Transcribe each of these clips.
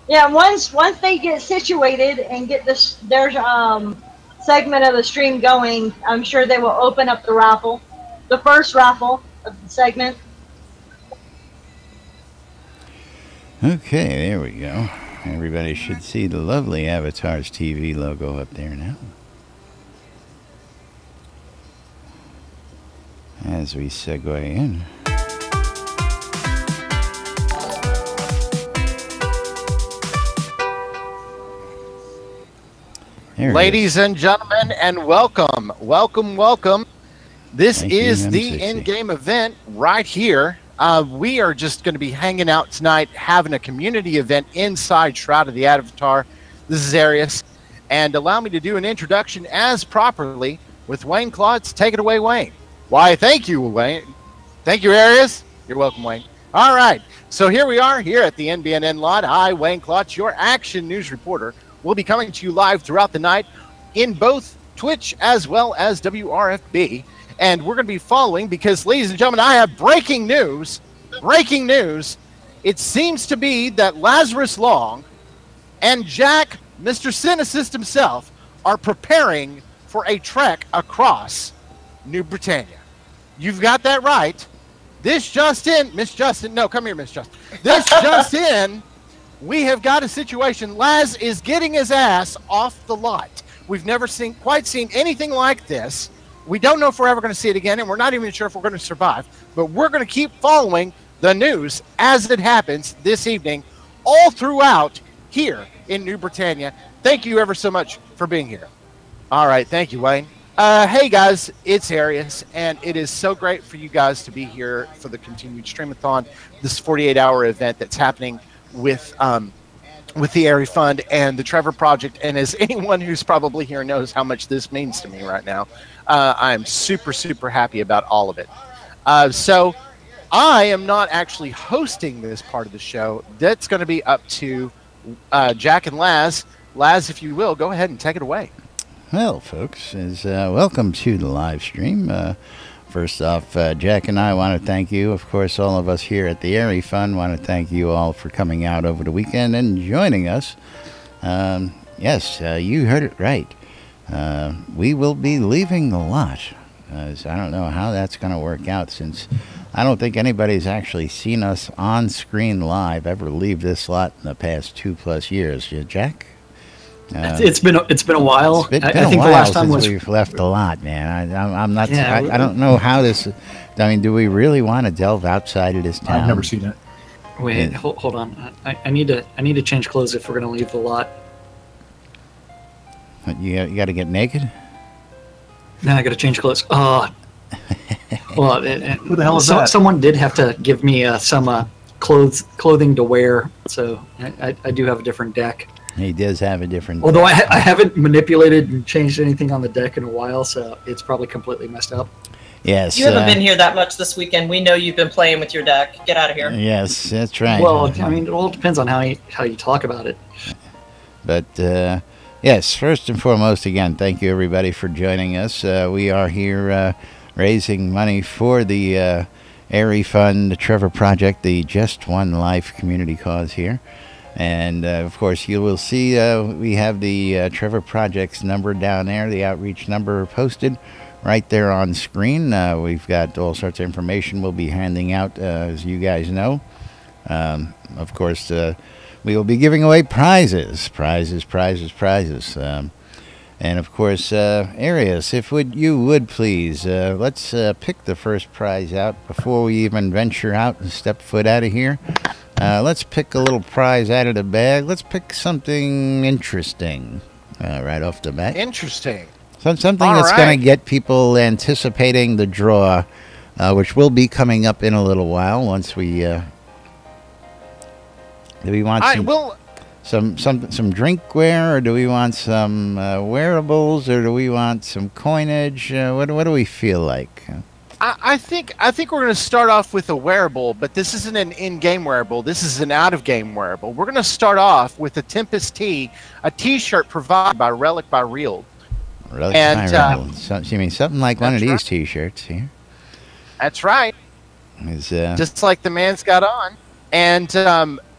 Yeah, once they get situated and get this their segment of the stream going, I'm sure they will open up the raffle, the first raffle of the segment. Okay, there we go. Everybody should see the lovely Avatars TV logo up there now. As we segue in. Ladies and gentlemen, and welcome, welcome, welcome. This is the in-game event right here. We are just going to be hanging out tonight, having a community event inside Shroud of the Avatar. This is Arius, and allow me to do an introduction as properly with Wayne Klotz. Take it away, Wayne. Why, thank you, Wayne. Thank you, Arius. You're welcome, Wayne. All right, so here we are here at the NBNN lot. I, Wayne Klotz, your action news reporter, will be coming to you live throughout the night in both Twitch as well as WRFB. And we're going to be following because, ladies and gentlemen, I have breaking news. Breaking news. It seems to be that Lazarus Long and Jack, Mr. Cynicist himself, are preparing for a trek across New Britannia. You've got that right. This just in, Miss Justin, no, come here, Miss Justin. This just in, we have got a situation. Laz is getting his ass off the lot. We've never quite seen anything like this. We don't know if we're ever going to see it again, and we're not even sure if we're going to survive. But we're going to keep following the news as it happens this evening, all throughout here in New Britannia. Thank you ever so much for being here. All right, thank you, Wayne. Hey, guys, it's Arius, and it is so great for you guys to be here for the continued Streamathon, this 48-hour event that's happening with the Airy Fund and the Trevor Project. And as anyone who's probably here knows how much this means to me right now, I'm super, super happy about all of it. So I am not actually hosting this part of the show. That's going to be up to Jack and Laz. Laz, if you will, go ahead and take it away. Well, folks, welcome to the live stream. First off, Jack and I want to thank you. Of course, all of us here at the Airy Fund want to thank you all for coming out over the weekend and joining us. Yes, you heard it right. We will be leaving the lot. I don't know how that's going to work out, since I don't think anybody's actually seen us on screen live ever leave this lot in the past 2+ years. Yeah, Jack? It's been a while. I think the last time we've left a lot, man. I'm not. Yeah, I don't know how this. I mean, do we really want to delve outside of this town? I've never seen it. Wait, hold on. I need to change clothes if we're gonna leave the lot. You got to get naked? No, I got to change clothes. Well, who the hell is that? Someone did have to give me some clothing to wear, so I do have a different deck. He does have a different... Although I haven't manipulated and changed anything on the deck in a while, so it's probably completely messed up. Yes. You haven't been here that much this weekend. We know you've been playing with your deck. Get out of here. Yes, that's right. Well, I mean, it all depends on how you talk about it. But, yes, first and foremost, again, thank you, everybody, for joining us. We are here raising money for the Airy Fund, the Trevor Project, the Just One Life community cause here. And, of course, you will see we have the Trevor Project's number down there, the outreach number posted right there on screen. We've got all sorts of information we'll be handing out, as you guys know. Of course, we will be giving away prizes. And, of course, Arius, if you would please, let's pick the first prize out before we even venture out and step foot out of here. Let's pick a little prize out of the bag. Let's pick something interesting right off the bat. Interesting. Something that's going to get people anticipating the draw, which will be coming up in a little while. Once we do we want some drinkware, or do we want some wearables, or do we want some coinage? What do we feel like? I think we're going to start off with a wearable, but this isn't an in-game wearable. This is an out-of-game wearable. We're going to start off with a Tempest Tee, a T-shirt provided by Relic by Real. Relic by Real. So, you mean something like one of these T-shirts here? That's right. Just like the man's got on. And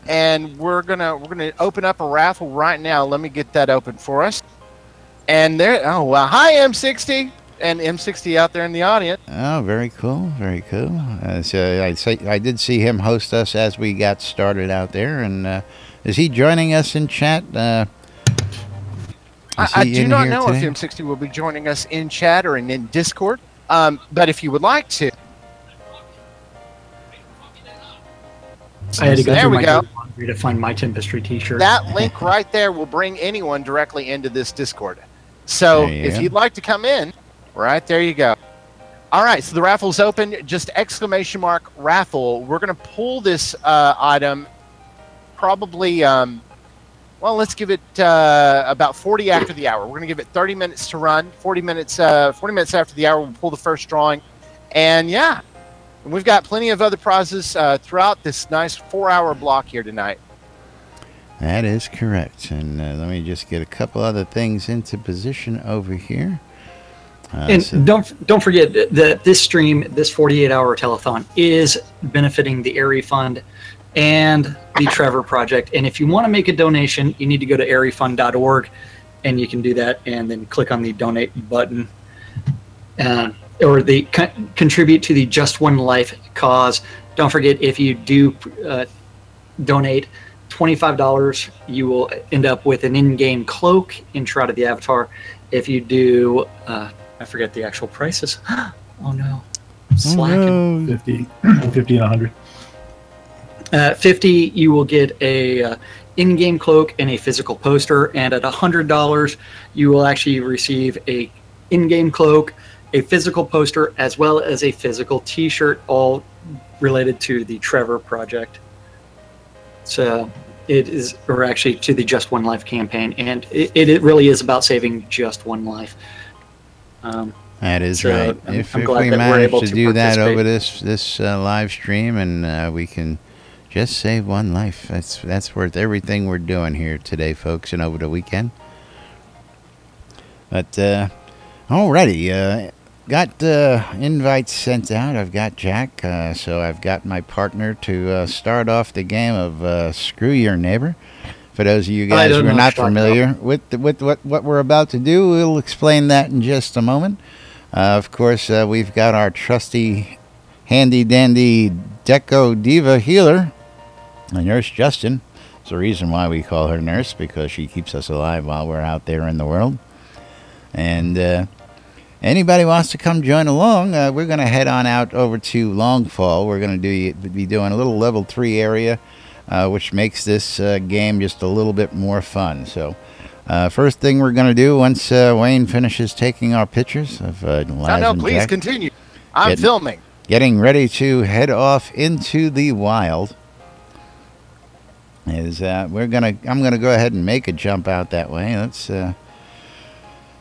and we're gonna open up a raffle right now. Let me get that open for us. And there, oh wow, hi M60 and M60 out there in the audience. Oh, very cool, very cool. So I did see him host us as we got started out there, and is he joining us in chat? I do not know if M60 will be joining us in chat or in Discord, but if you would like to. I had to go there through we my go. laundry to find my Tempestry t-shirt. That link right there will bring anyone directly into this Discord. So if you'd like to come in, right there you go. All right, so the raffle's open. Just exclamation mark raffle. We're going to pull this item probably, well, let's give it about 40 after the hour. We're going to give it 30 minutes to run. 40 minutes after the hour, we'll pull the first drawing. And yeah, we've got plenty of other prizes throughout this nice 4-hour block here tonight. That is correct. And let me just get a couple other things into position over here. And so don't forget that this stream, this 48-hour telethon, is benefiting the ARI Fund and the Trevor Project. And if you want to make a donation, you need to go to arifund.org, and you can do that, and then click on the donate button, or the contribute to the Just One Life cause. Don't forget, if you do donate $25, you will end up with an in-game cloak in Shroud of the Avatar. If you do, I forget the actual prices. Oh no, slacking. 50 and 100. 50, you will get a in-game cloak and a physical poster, and at $100, you will actually receive a in-game cloak, a physical poster, as well as a physical T-shirt, all related to the Trevor Project. So it is, or actually to the Just One Life campaign, and it really is about saving just one life. That is so right. If we manage to do that over this live stream, and we can just save one life, that's worth everything we're doing here today, folks, and over the weekend. But alrighty, got invites sent out. I've got Jack, so I've got my partner to start off the game of Screw Your Neighbor. For those of you guys who are not familiar with what we're about to do, we'll explain that in just a moment. Of course, we've got our trusty, handy-dandy Deco Diva healer, Nurse Justin. It's the reason why we call her Nurse, because she keeps us alive while we're out there in the world. And anybody wants to come join along, we're going to head on out over to Longfall. We're going to be doing a little level 3 area, which makes this game just a little bit more fun. So first thing we're going to do, once Wayne finishes taking our pictures of Laz no, please Jack, continue. I'm filming. Getting ready to head off into the wild. I'm gonna go ahead and make a jump out that way. Let's You're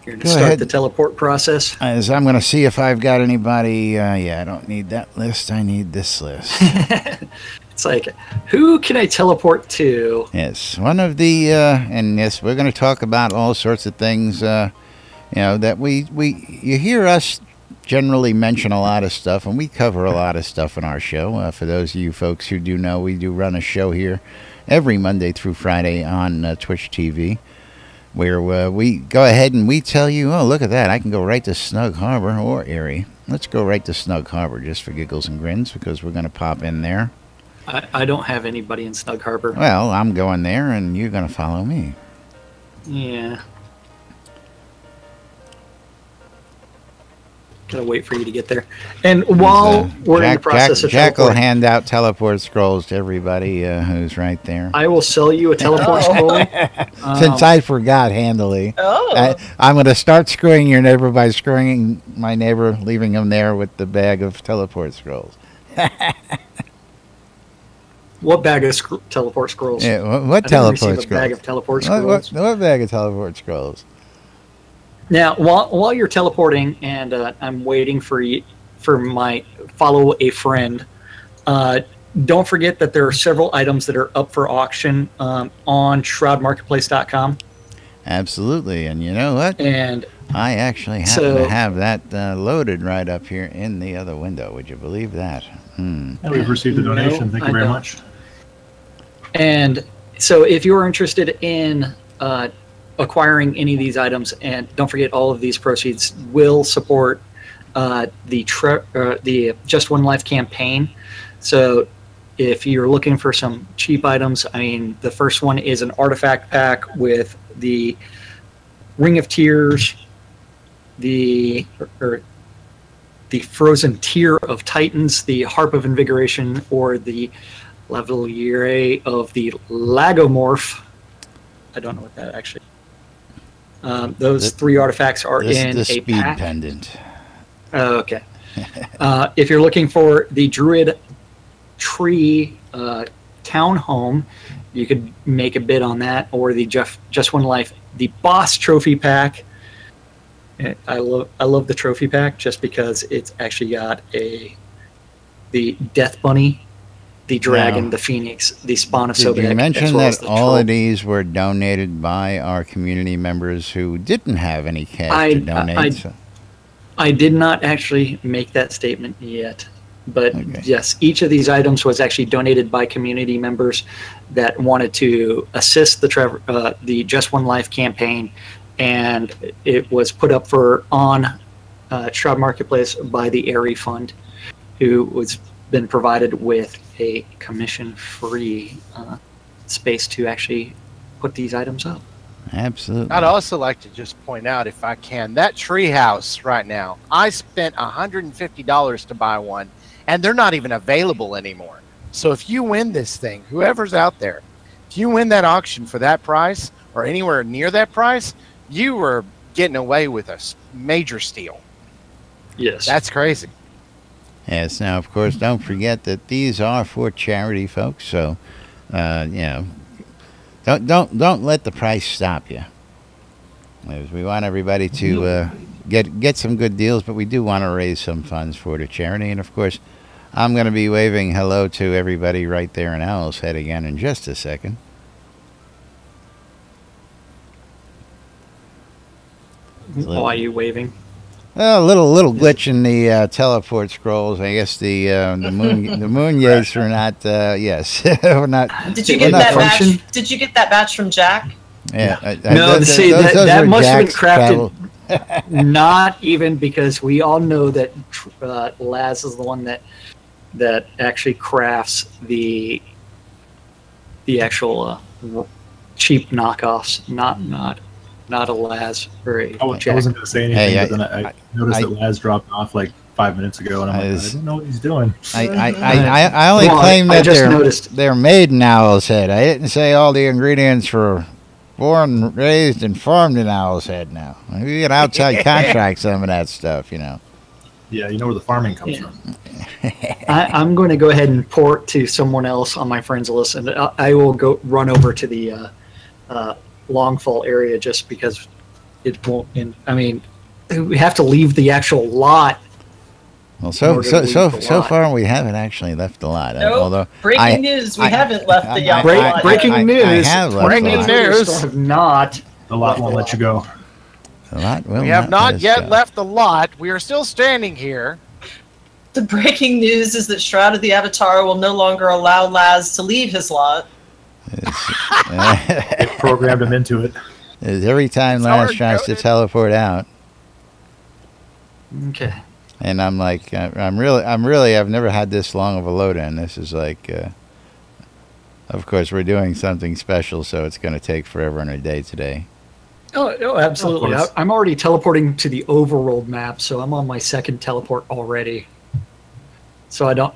gonna start the teleport process. As I'm gonna see if I've got anybody. Yeah, I don't need that list. I need this list. It's like, who can I teleport to? Yes, one of the and yes, we're gonna talk about all sorts of things. You know, that you hear us generally mention a lot of stuff, and we cover a lot of stuff in our show. For those of you folks who do know, we do run a show here every Monday through Friday on Twitch TV, where we go ahead and we tell you, oh, look at that, I can go right to Snug Harbor or Erie. Let's go right to Snug Harbor just for giggles and grins, because we're going to pop in there. I don't have anybody in Snug Harbor. Well, I'm going there, and you're going to follow me. Yeah. Gotta wait for you to get there. And while we're in the process of Jack will hand out teleport scrolls to everybody who's right there. I will sell you a teleport scroll. Since I forgot handily. Oh. I'm going to start screwing your neighbor by screwing my neighbor, leaving him there with the bag of teleport scrolls. What bag of teleport scrolls? Yeah, what teleport scrolls? Bag of teleport scrolls. What bag of teleport scrolls? Now, while you're teleporting, and I'm waiting for my follow a friend, don't forget that there are several items that are up for auction on shroudmarketplace.com. Absolutely, and you know what? And I actually happen to have that loaded right up here in the other window. Would you believe that? And we've received a donation. Thank you very much. And so if you're interested in acquiring any of these items, and don't forget all of these proceeds will support the Just One Life campaign. So if you're looking for some cheap items, I mean, the first one is an artifact pack with the Ring of Tears, the Frozen Tear of Titans, the Harp of Invigoration, or the Lavalier of the Lagomorph. I don't know what that actually. Those three artifacts are in the a speed pack. pendant. Okay. If you're looking for the Druid Tree Townhome, you could make a bid on that, or the Just One Life, the Boss Trophy Pack. I love the trophy pack just because it's actually got the Death Bunny, the Dragon, the Phoenix, the Spawn of Sobek. Did you mention that all of these were donated by our community members who didn't have any cash to donate? I did not actually make that statement yet. But yes, each of these items was actually donated by community members that wanted to assist the Just One Life campaign, and it was put up on Shroud Marketplace by the Airy Fund, who was been provided with a commission-free space to actually put these items up. Absolutely. I'd also like to just point out, if I can, that treehouse right now, I spent $150 to buy one, and they're not even available anymore. So if you win this thing, whoever's out there, if you win that auction for that price or anywhere near that price, you were getting away with a major steal. Yes. That's crazy. Yes. Now, of course, don't forget that these are for charity, folks. So, you know, don't let the price stop you. We want everybody to get some good deals, but we do want to raise some funds for the charity. And of course, I'm going to be waving hello to everybody right there in Owl's Head again in just a second. Why are you waving? A little glitch in the teleport scrolls. I guess the moon gates are not. Yes, we're not. Did you get that batch? Did you get that batch from Jack? Yeah. No, that must have been crafted. Not even, because we all know that Laz is the one that actually crafts the actual cheap knockoffs. Not a Laz or a Jack. I wasn't going to say anything, but then I noticed that Laz dropped off like 5 minutes ago, and I'm like, I don't know what he's doing. I only claim that they're made in Owl's Head. I didn't say all the ingredients were born, raised, and farmed in Owl's Head now. We get outside contract some of that stuff, you know. Yeah, you know where the farming comes from. I'm going to go ahead and port to someone else on my friends list, and I will go run over to the Longfall area just because it won't. I mean, we have to leave the actual lot. Well, so far we haven't actually left the lot. Nope. Although breaking news, we haven't left the yacht lot. Breaking news. Breaking news. Still have not. The lot won't let you go. The lot will we have not yet left the lot. We are still standing here. The breaking news is that Shroud of the Avatar will no longer allow Laz to leave his lot. It programmed him into it. Every time Laz tries to teleport out. Okay. And I'm like, I've never had this long of a load in. This is like, of course, we're doing something special, so it's going to take forever and a day today. Oh absolutely. I'm already teleporting to the overworld map, so I'm on my second teleport already. So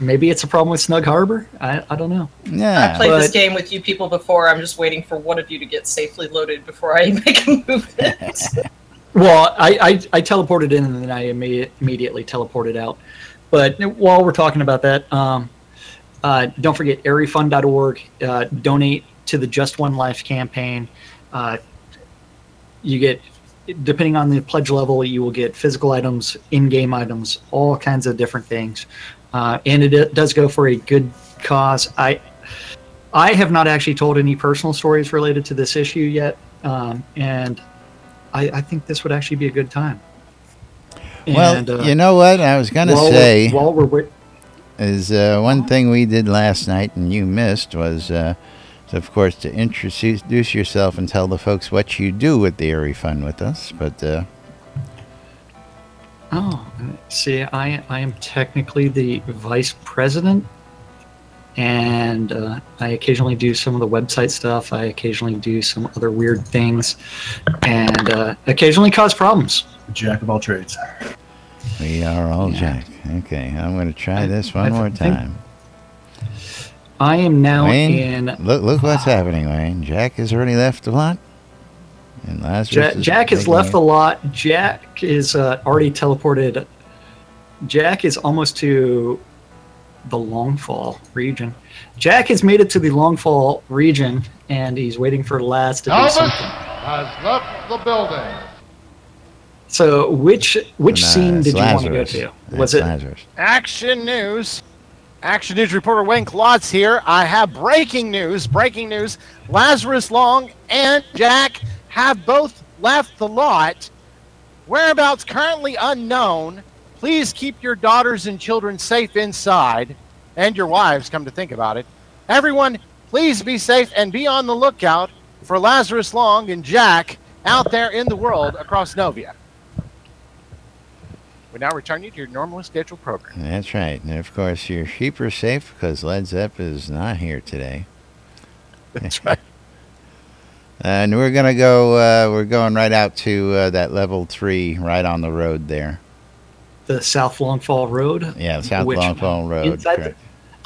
maybe it's a problem with Snug Harbor. I don't know. Yeah. I played this game with you people before. I'm just waiting for one of you to get safely loaded before I make a movement. Well, I teleported in and then I immediately teleported out. But while we're talking about that, don't forget airyfund.org. Donate to the Just One Life campaign. You get, depending on the pledge level, you will get physical items, in-game items, all kinds of different things. And it does go for a good cause. I have not actually told any personal stories related to this issue yet, and I think this would actually be a good time. Well, and, you know what? I was going to say... is one thing we did last night and you missed was, of course, to introduce yourself and tell the folks what you do with the Airy Fund with us. But oh, see, I am technically the vice president, and I occasionally do some of the website stuff. I occasionally do some other weird things, and occasionally cause problems. Jack of all trades. We are all Jack. Okay, I'm going to try this one more time. I am now Wayne, in... Look what's happening, Wayne. Jack has already left the lot. And Jack has left the lot. Jack is already teleported. Jack is almost to the Longfall region. Jack has made it to the Longfall region, and he's waiting for Laz to do something. Has left the building. So, which scene did you want to go to? Was it Lazarus. Action News? Action News reporter Wayne Klotz here. I have breaking news. Breaking news. Lazarus Long and Jack have both left the lot. Whereabouts currently unknown. Please keep your daughters and children safe inside, and your wives, come to think about it. Everyone, please be safe and be on the lookout for Lazarus Long and Jack out there in the world across Novia. We now return you to your normally scheduled program. That's right. And, of course, your sheep are safe because Led Zepp is not here today. That's right. And we're going to go, we're going right out to that level 3 right on the road there. the South Longfall Road? Yeah, South Longfall Road. Correct.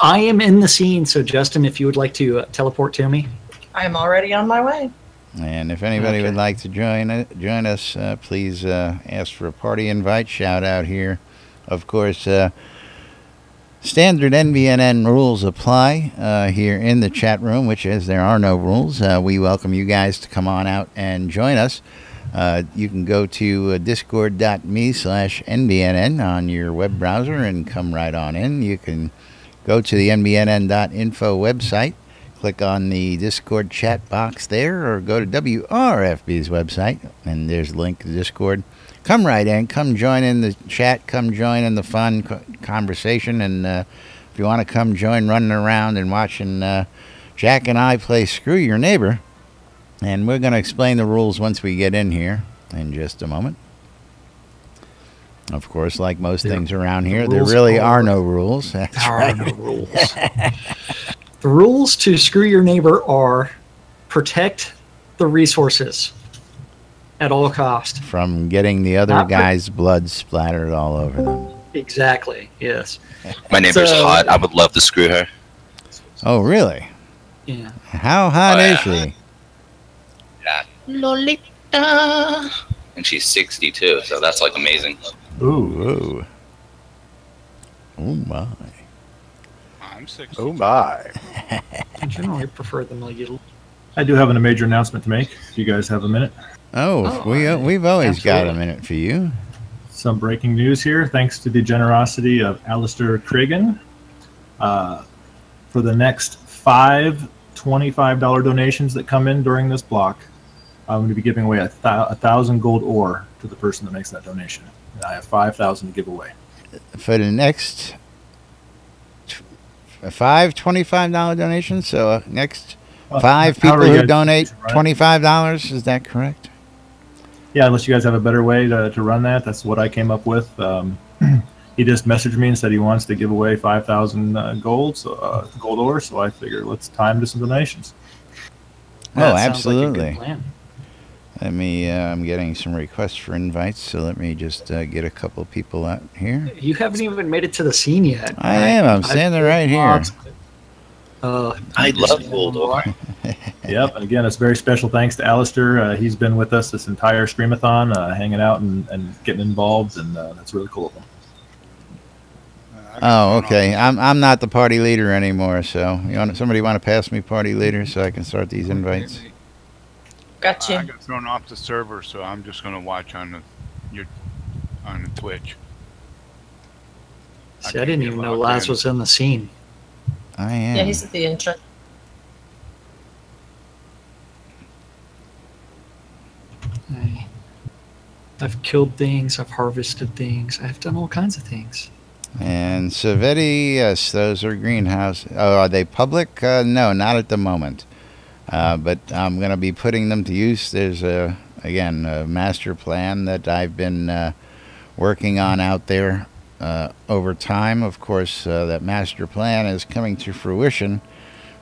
I am in the scene, so Justin, if you would like to teleport to me. I am already on my way. And if anybody would like to join us, please ask for a party invite. Shout out here. Of course, standard NBNN rules apply here in the chat room, which is there are no rules. We welcome you guys to come on out and join us. You can go to discord.me/NBNN on your web browser and come right on in. You can go to the NBNN.info website. Click on the Discord chat box there, or go to WRFB's website, and there's a link to Discord. Come right in. Come join in the chat. Come join in the fun conversation. And if you want to come join running around and watching Jack and I play Screw Your Neighbor. And we're going to explain the rules once we get in here in just a moment. Of course, like most things around here, there really are no rules. That's right. There are no rules. The rules to Screw Your Neighbor are protect the resources at all cost. From getting the other guy's blood splattered all over them. Exactly, yes. My neighbor's hot. I would love to screw her. Oh, really? Yeah. How hot is she? Yeah. Lolita. And she's 62, so that's like amazing. Ooh. Oh, my. I'm 6. Oh my. I generally prefer them a little. I do have a major announcement to make, if you guys have a minute. We've always got a minute for you. Some breaking news here. Thanks to the generosity of Alistair Cregan. For the next 5 $25 donations that come in during this block, I'm going to be giving away 1,000 gold ore to the person that makes that donation. And I have 5,000 to give away. For the next 5 $25 donations, so next 5 people who donate $25, is that correct? Yeah, unless you guys have a better way to run that. That's what I came up with. He just messaged me and said he wants to give away 5,000 gold ore, so I figured let's time to some donations. Oh, absolutely. Like a good plan. Let me, I'm getting some requests for invites, so let me just get a couple people out here. You haven't even made it to the scene yet. I am. I'm standing right here. I love gold ore. Yep, and again, it's very special thanks to Alistair. He's been with us this entire Streamathon, hanging out and getting involved, and that's really cool of him. Oh, okay. I'm not the party leader anymore, so somebody want to pass me party leader so I can start these invites? Gotcha. I got thrown off the server, so I'm just going to watch on the Twitch. See, I didn't even know Laz was in the scene. I am. Yeah, he's at the entrance. I've killed things. I've harvested things. I've done all kinds of things. And Savetti, yes, those are greenhouse. Oh, are they public? No, not at the moment. But I'm going to be putting them to use. There's, again, a master plan that I've been working on out there over time. Of course, that master plan is coming to fruition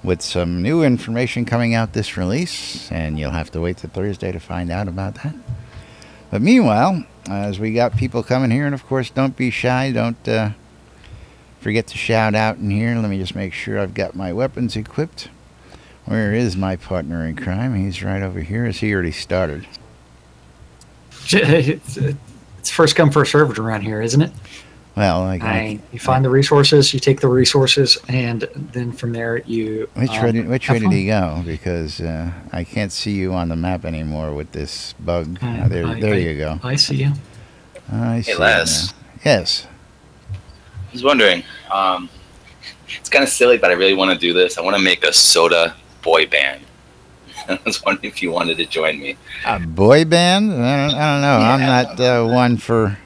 with some new information coming out this release, and you'll have to wait till Thursday to find out about that. But meanwhile, as we got people coming here, and of course, don't be shy, don't forget to shout out in here. Let me just make sure I've got my weapons equipped. Where is my partner in crime? He's right over here. Is he already started? It's first come, first served around here, isn't it? Well, you find the resources, you take the resources, and then from there you. Which way did he go? Because I can't see you on the map anymore with this bug. There you go. I see you. I see. Hey, Les. Yes. I was wondering. It's kind of silly, but I really want to do this. I want to make a soda boy band. I was wondering if you wanted to join me. A boy band? I don't know. Yeah. I'm not one for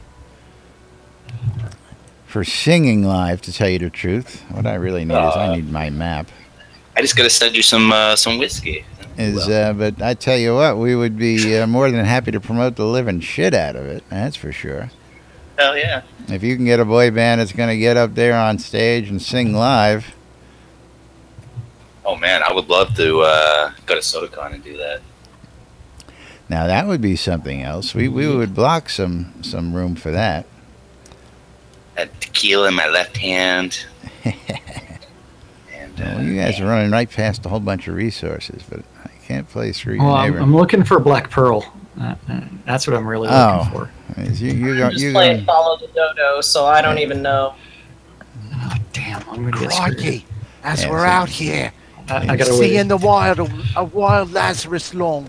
singing live, to tell you the truth. What I really need is I need my map. I just got to send you some whiskey. But I tell you what, we would be more than happy to promote the living shit out of it. That's for sure. Hell yeah. If you can get a boy band that's going to get up there on stage and sing live. Oh man, I would love to go to SodaCon and do that. Now that would be something else. We would block some room for that. Tequila in my left hand. And well, you guys are running right past a whole bunch of resources, but I can't play through your Well, neighbor. I'm looking for Black Pearl. That's what I'm really looking for. I'm just playing Follow the Dodo, so I don't even know. Oh, damn, I'm going to get Crikey, as we're out here, I gotta see wait. in the wild a wild Lazarus Long.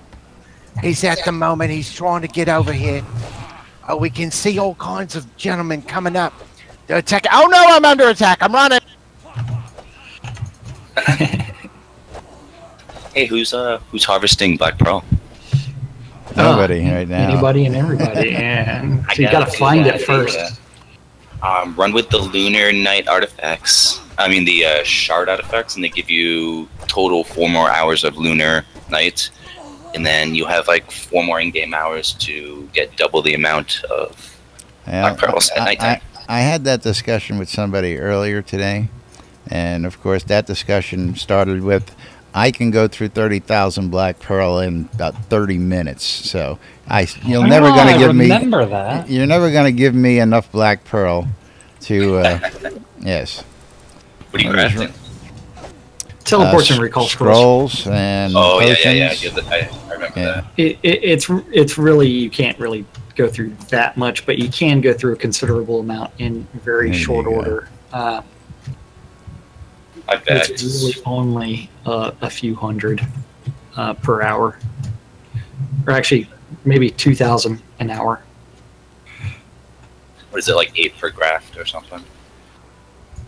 He's at the moment, he's trying to get over here. We can see all kinds of gentlemen coming up. They're attacking. Oh no, I'm under attack. I'm running. Hey, who's harvesting Black Pearl? Nobody right now. Anybody and everybody, and so you gotta find it first. Run with the Lunar Night artifacts. I mean the Shard artifacts, and they give you total 4 more hours of Lunar Night, and then you have like 4 more in-game hours to get double the amount of Black Pearls at nighttime. I had that discussion with somebody earlier today, and of course that discussion started with, I can go through 30,000 Black Pearl in about 30 minutes. So you're never going to give me. Remember that. You're never going to give me enough Black Pearl to. Yes. What are you crafting? Teleports and recall scrolls and potions. Yeah. I remember that. It's really, you can't really go through that much, but you can go through a considerable amount in very short order. I bet. It's really only a few hundred per hour, or actually maybe 2,000 an hour. What is it, like 8 per graft or something?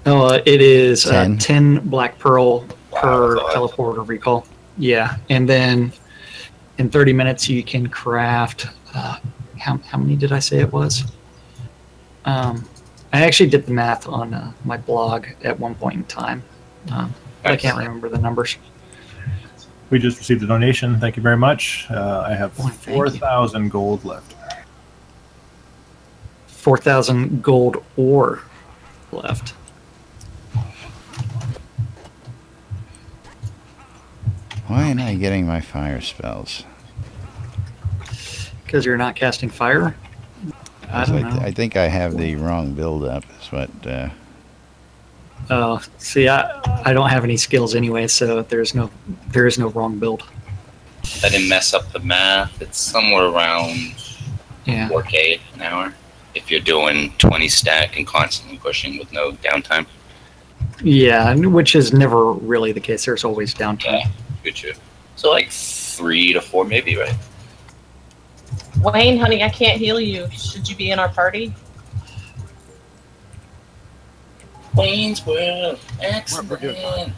No, it is 10 Black Pearl per teleport or recall. Yeah, and then in 30 minutes you can craft. How many did I say it was? I actually did the math on my blog at one point in time. I can't remember the numbers. We just received a donation. Thank you very much. I have 4,000 gold left. 4,000 gold ore left. Why am I getting my fire spells? Because you're not casting fire? I don't know. I think I have the wrong build up. Is what. Oh, see, I don't have any skills anyway, so there is no wrong build. I didn't mess up the math. It's somewhere around 4K an hour if you're doing 20 stack and constantly pushing with no downtime. Yeah, which is never really the case. There's always downtime. Yeah, good shit. So like 3 to 4 maybe, right? Wayne, honey, I can't heal you. Should you be in our party? Wayne's World, excellent.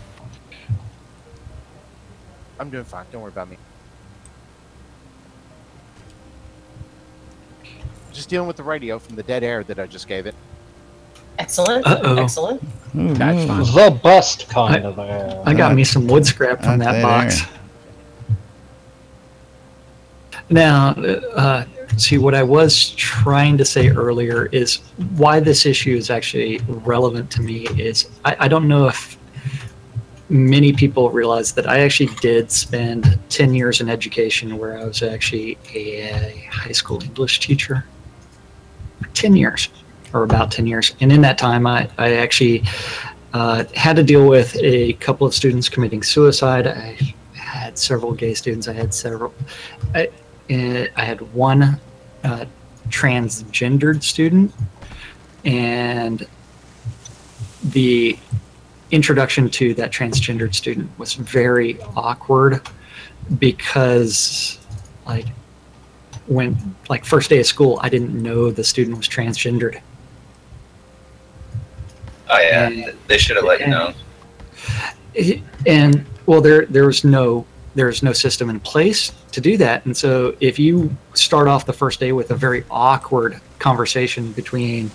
I'm doing fine. Don't worry about me. Just dealing with the radio from the dead air that I just gave it. Excellent. Excellent. That's fine. The best kind of air. I got me some wood scrap from that box. Now, see, what I was trying to say earlier is why this issue is actually relevant to me is I don't know if many people realize that I actually did spend 10 years in education where I was actually a high school English teacher. 10 years, or about 10 years. And in that time, I actually had to deal with a couple of students committing suicide. I had several gay students. I had one transgendered student, and the introduction to that transgendered student was very awkward because, like, first day of school, I didn't know the student was transgendered. Oh yeah, they should have let you know. And well, there's no system in place to do that, and so if you start off the first day with a very awkward conversation between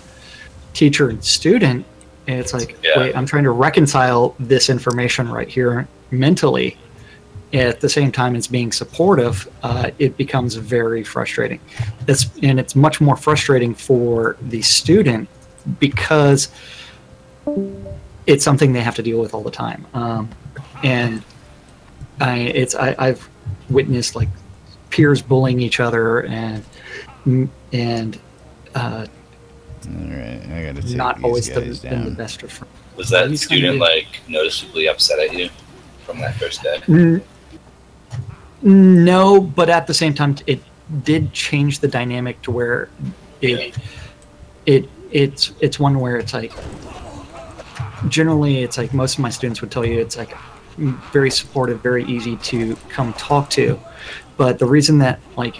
teacher and student, and it's like, wait, I'm trying to reconcile this information right here mentally, at the same time as being supportive, it becomes very frustrating. And it's much more frustrating for the student because it's something they have to deal with all the time. And I've witnessed like peers bullying each other and all right, I gotta take not these always guys been the down. best of friends. Was that student like noticeably upset at you from that first day? No, but at the same time, it did change the dynamic to where it's one where it's like, generally it's like most of my students would tell you it's like very supportive, very easy to come talk to. But the reason that like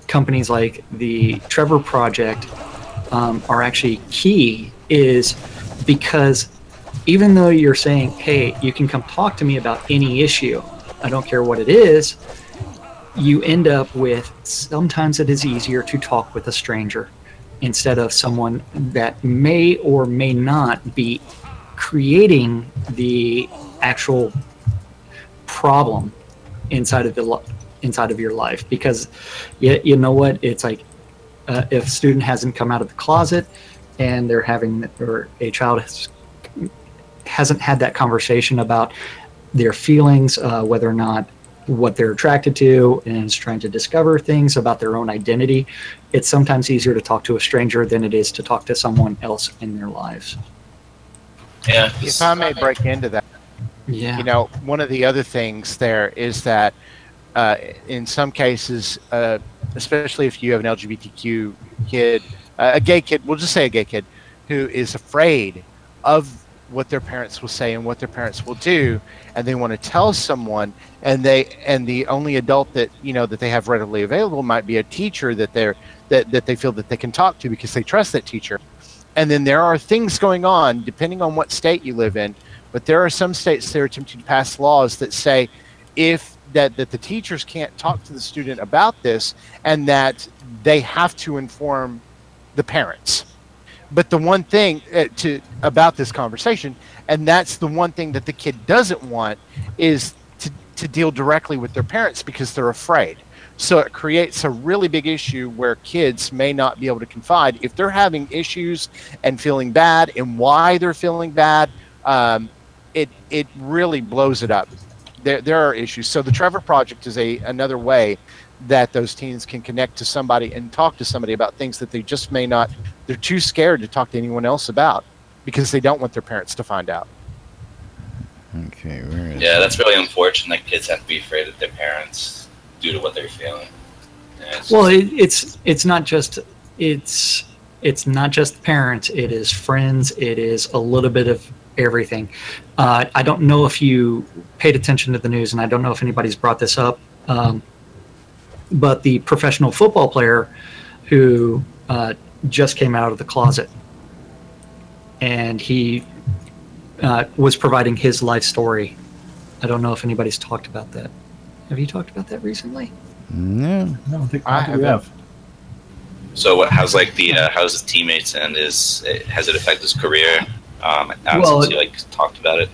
companies like the Trevor Project are actually key is because even though you're saying, hey, you can come talk to me about any issue, I don't care what it is, you end up with, sometimes it is easier to talk with a stranger instead of someone that may or may not be creating the actual problem inside of your life. Because you know what, it's like, if a student hasn't come out of the closet and they're having, or a child hasn't had that conversation about their feelings, whether or not what they're attracted to, and is trying to discover things about their own identity, it's sometimes easier to talk to a stranger than it is to talk to someone else in their lives. Yeah. If I may break into that, yeah. You know, one of the other things there is that in some cases, especially if you have an LGBTQ kid, a gay kid, we'll just say a gay kid, who is afraid of what their parents will say and what their parents will do, and they want to tell someone, and the only adult that that they have readily available might be a teacher that they feel that they can talk to because they trust that teacher. And then there are things going on depending on what state you live in, but there are some states that are attempting to pass laws that say that the teachers can't talk to the student about this, and that they have to inform the parents. But the one thing about this conversation, and that's the one thing that the kid doesn't want, is to deal directly with their parents because they're afraid. So it creates a really big issue where kids may not be able to confide if they're having issues and feeling bad, and why they're feeling bad. It really blows it up. There are issues. So the Trevor Project is another way that those teens can connect to somebody and talk to somebody about things that they just may not, they're too scared to talk to anyone else about because they don't want their parents to find out. Okay, where is that's really unfortunate that kids have to be afraid of their parents due to what they're feeling. Yeah, well, it's not just parents, it is friends, it is a little bit of everything. I don't know if you paid attention to the news, and I don't know if anybody's brought this up, but the professional football player who just came out of the closet, and he was providing his life story. I don't know if anybody's talked about that. Have you talked about that recently? No. I don't think we have. So how's like the how's his teammates and has it affected his career? Well, since you like talked about it.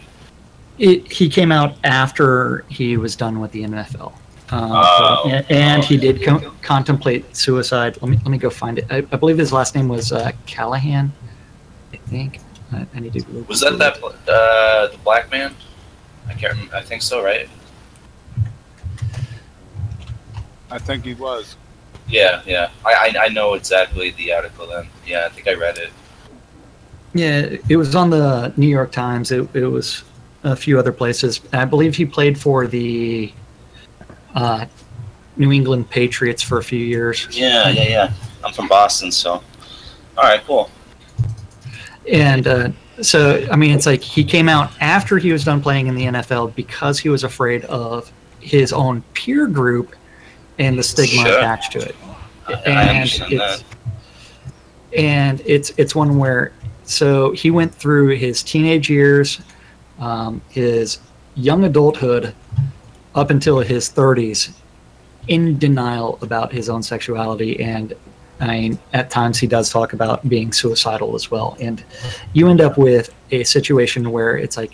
He came out after he was done with the NFL, and he did contemplate suicide. Let me go find it. I believe his last name was Callahan. I think I need to. Was that the black man? I can't remember. I think so, right? I think he was. Yeah, yeah. I know exactly the article then. Yeah, I think I read it. Yeah, it was on the New York Times. It was a few other places. I believe he played for the New England Patriots for a few years. Yeah. I'm from Boston, so. All right, cool. And so, I mean, it's like he came out after he was done playing in the NFL because he was afraid of his own peer group and the stigma attached to it. And it's one where, so he went through his teenage years, his young adulthood, up until his 30s, in denial about his own sexuality. And I mean, at times he does talk about being suicidal as well. And you end up with a situation where it's like,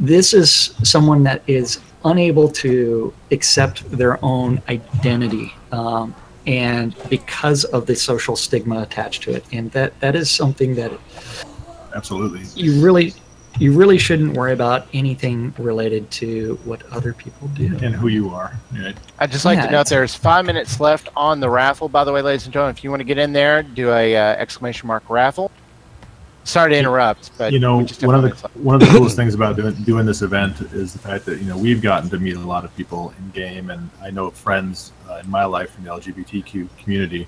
this is someone that is unable to accept their own identity, and because of the social stigma attached to it. And that is something that absolutely you really shouldn't worry about anything related to what other people do and who you are. Yeah. I'd just like to note there's 5 minutes left on the raffle, by the way, ladies and gentlemen. If you want to get in there, do a exclamation mark raffle. Sorry to interrupt, but you know, one of the coolest things about doing this event is the fact that, you know, we've gotten to meet a lot of people in game, and I know friends in my life from the LGBTQ community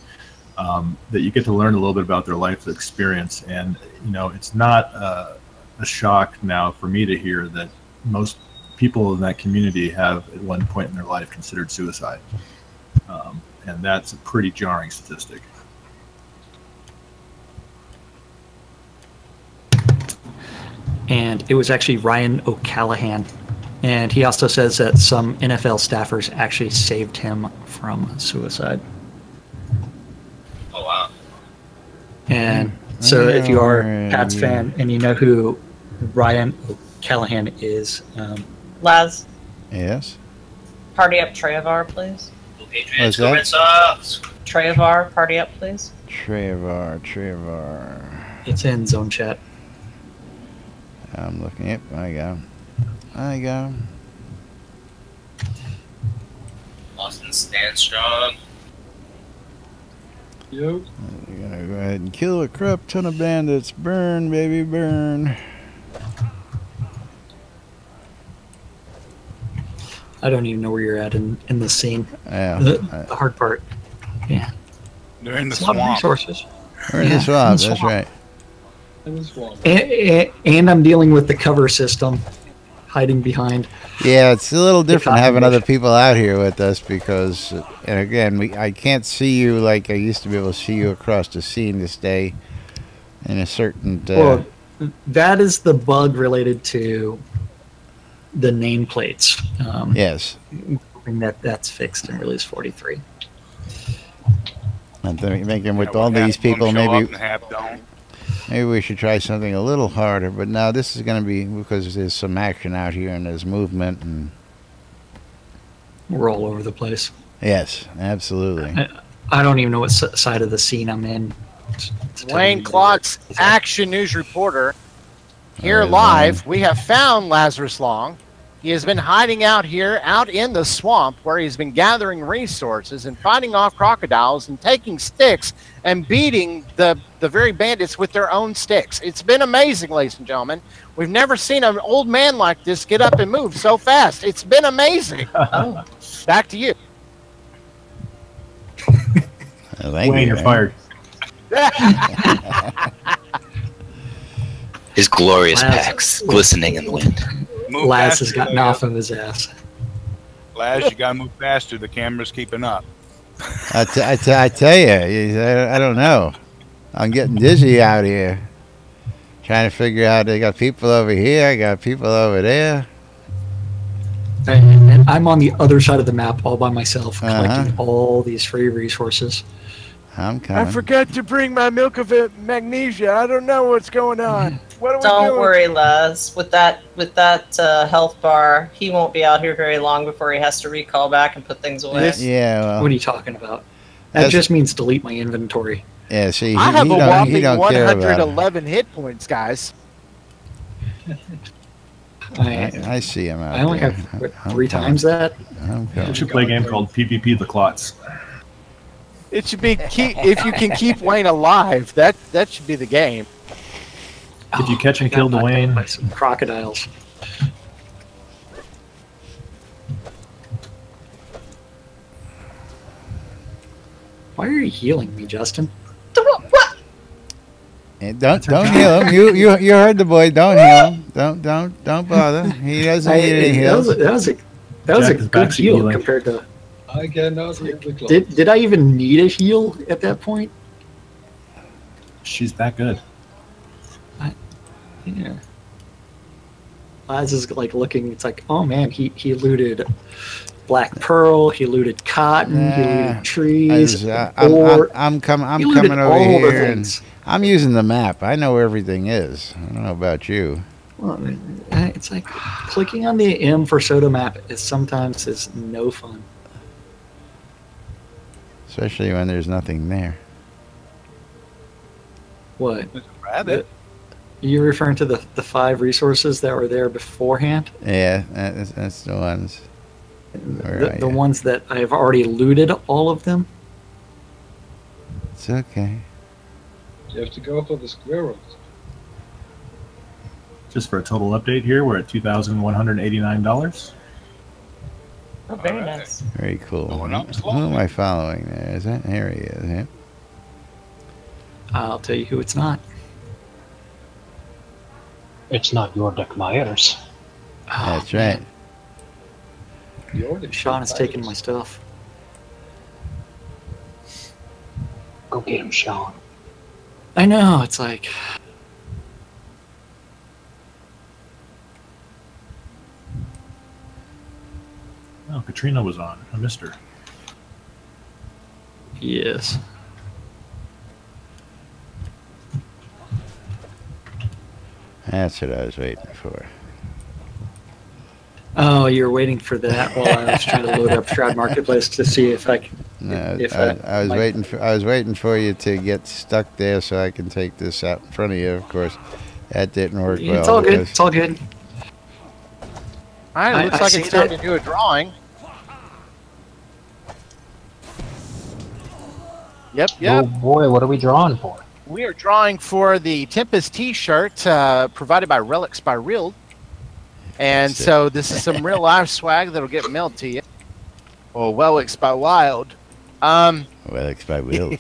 that you get to learn a little bit about their life experience. And you know, it's not a shock now for me to hear that most people in that community have at one point in their life considered suicide, and that's a pretty jarring statistic. And it was actually Ryan O'Callahan. And he also says that some NFL staffers actually saved him from suicide. Oh, wow. And so if you are a Pats fan and you know who Ryan O'Callahan is... Laz? Yes? Party up Trevar, please. Patriots, go Red Sox! Trevar, party up, please. Trevar. It's in zone chat. I'm looking. Yep, I got him. Austin, stand strong. Yep. We're gonna go ahead and kill a crap ton of bandits. Burn, baby, burn. I don't even know where you're at in the scene. Yeah. The hard part. Yeah. They're in the It's a lot of swamp. resources. We're in the swamp, that's right. And I'm dealing with the cover system, hiding behind. Yeah, it's a little different having other people out here with us because, and again, I can't see you like I used to be able to see you across the scene this day in a certain... Well, that is the bug related to the nameplates. Yes. And that's fixed in release 43. I'm thinking with all these people, maybe... Don't. Maybe we should try something a little harder, but now this is going to be because there's some action out here and there's movement and we're all over the place. Yes, absolutely. I don't even know what side of the scene I'm in. Wayne Klotz, Action News reporter, here live. We have found Lazarus Long. He has been hiding out here, out in the swamp, where he's been gathering resources and fighting off crocodiles and taking sticks and beating the very bandits with their own sticks. It's been amazing, ladies and gentlemen. We've never seen an old man like this get up and move so fast. It's been amazing. Back to you. Wayne, you're fired. His glorious packs glistening in the wind. Laz has gotten off of his ass. Laz, you gotta move faster. The camera's keeping up. I tell you, I don't know. I'm getting dizzy out here. Trying to figure out, they got people over here, I got people over there. And I'm on the other side of the map all by myself, collecting all these free resources. I'm coming. I forgot to bring my milk of magnesia. I don't know what's going on. What are we Don't doing? worry, Les. With that health bar, he won't be out here very long before he has to recall back and put things away. Yeah. Well, What are you talking about? That just means delete my inventory. yeah. See, I have a whopping don't care about it. 111 hit points, guys. I see him out I only there. have what, 3 times that. I'm We coming. should play a game called PvP the Clots. It should be if you can keep Wayne alive. That should be the game. If you catch and kill Dwayne, By some crocodiles. Why are you healing me, Justin? What? Don't heal him. You heard the boy. Don't heal him. Don't bother. He doesn't need any heals. That was a Jack is good back to heal healing. compared to. I cannot hear the clock. Did I even need a heal at that point? she's that good. Yeah. Laz is like looking. It's like, oh man, he looted black pearl. He looted cotton. He looted trees. I'm coming over all the here, and things. I'm using the map. I know where everything is. I don't know about you. Well, it's like clicking on the M for Soda map is sometimes is no fun. Especially when there's nothing there. What? Rabbit. You're referring to the 5 resources that were there beforehand? Yeah, that's the ones. The ones that I've already looted, all of them? It's okay. You have to go for the squirrels. Just for a total update here, we're at $2,189. Oh, very nice. Very cool. Going up Who am I following there? Is that? There he is. Yeah. I'll tell you who it's not. It's not your deck, Myers. That's right. Sean has taken my stuff. Go get him, Sean. I know, it's like... Oh, Katrina was on. I missed her. Yes. That's what I was waiting for. Oh, you're waiting for that while I was trying to load up Shroud Marketplace to see if I can... No, if I was might- waiting for you to get stuck there so I can take this out in front of you. Of course, that didn't work well. It's all good. because- It's all good. All right, looks I like see it's time that. to do a drawing. Yep. Oh boy, what are we drawing for? We are drawing for the Tempest T-shirt provided by Relics by Real. And That's it. so this is some real life swag that'll get mailed to you. Or Welwix by Wild. Well, it's by Will.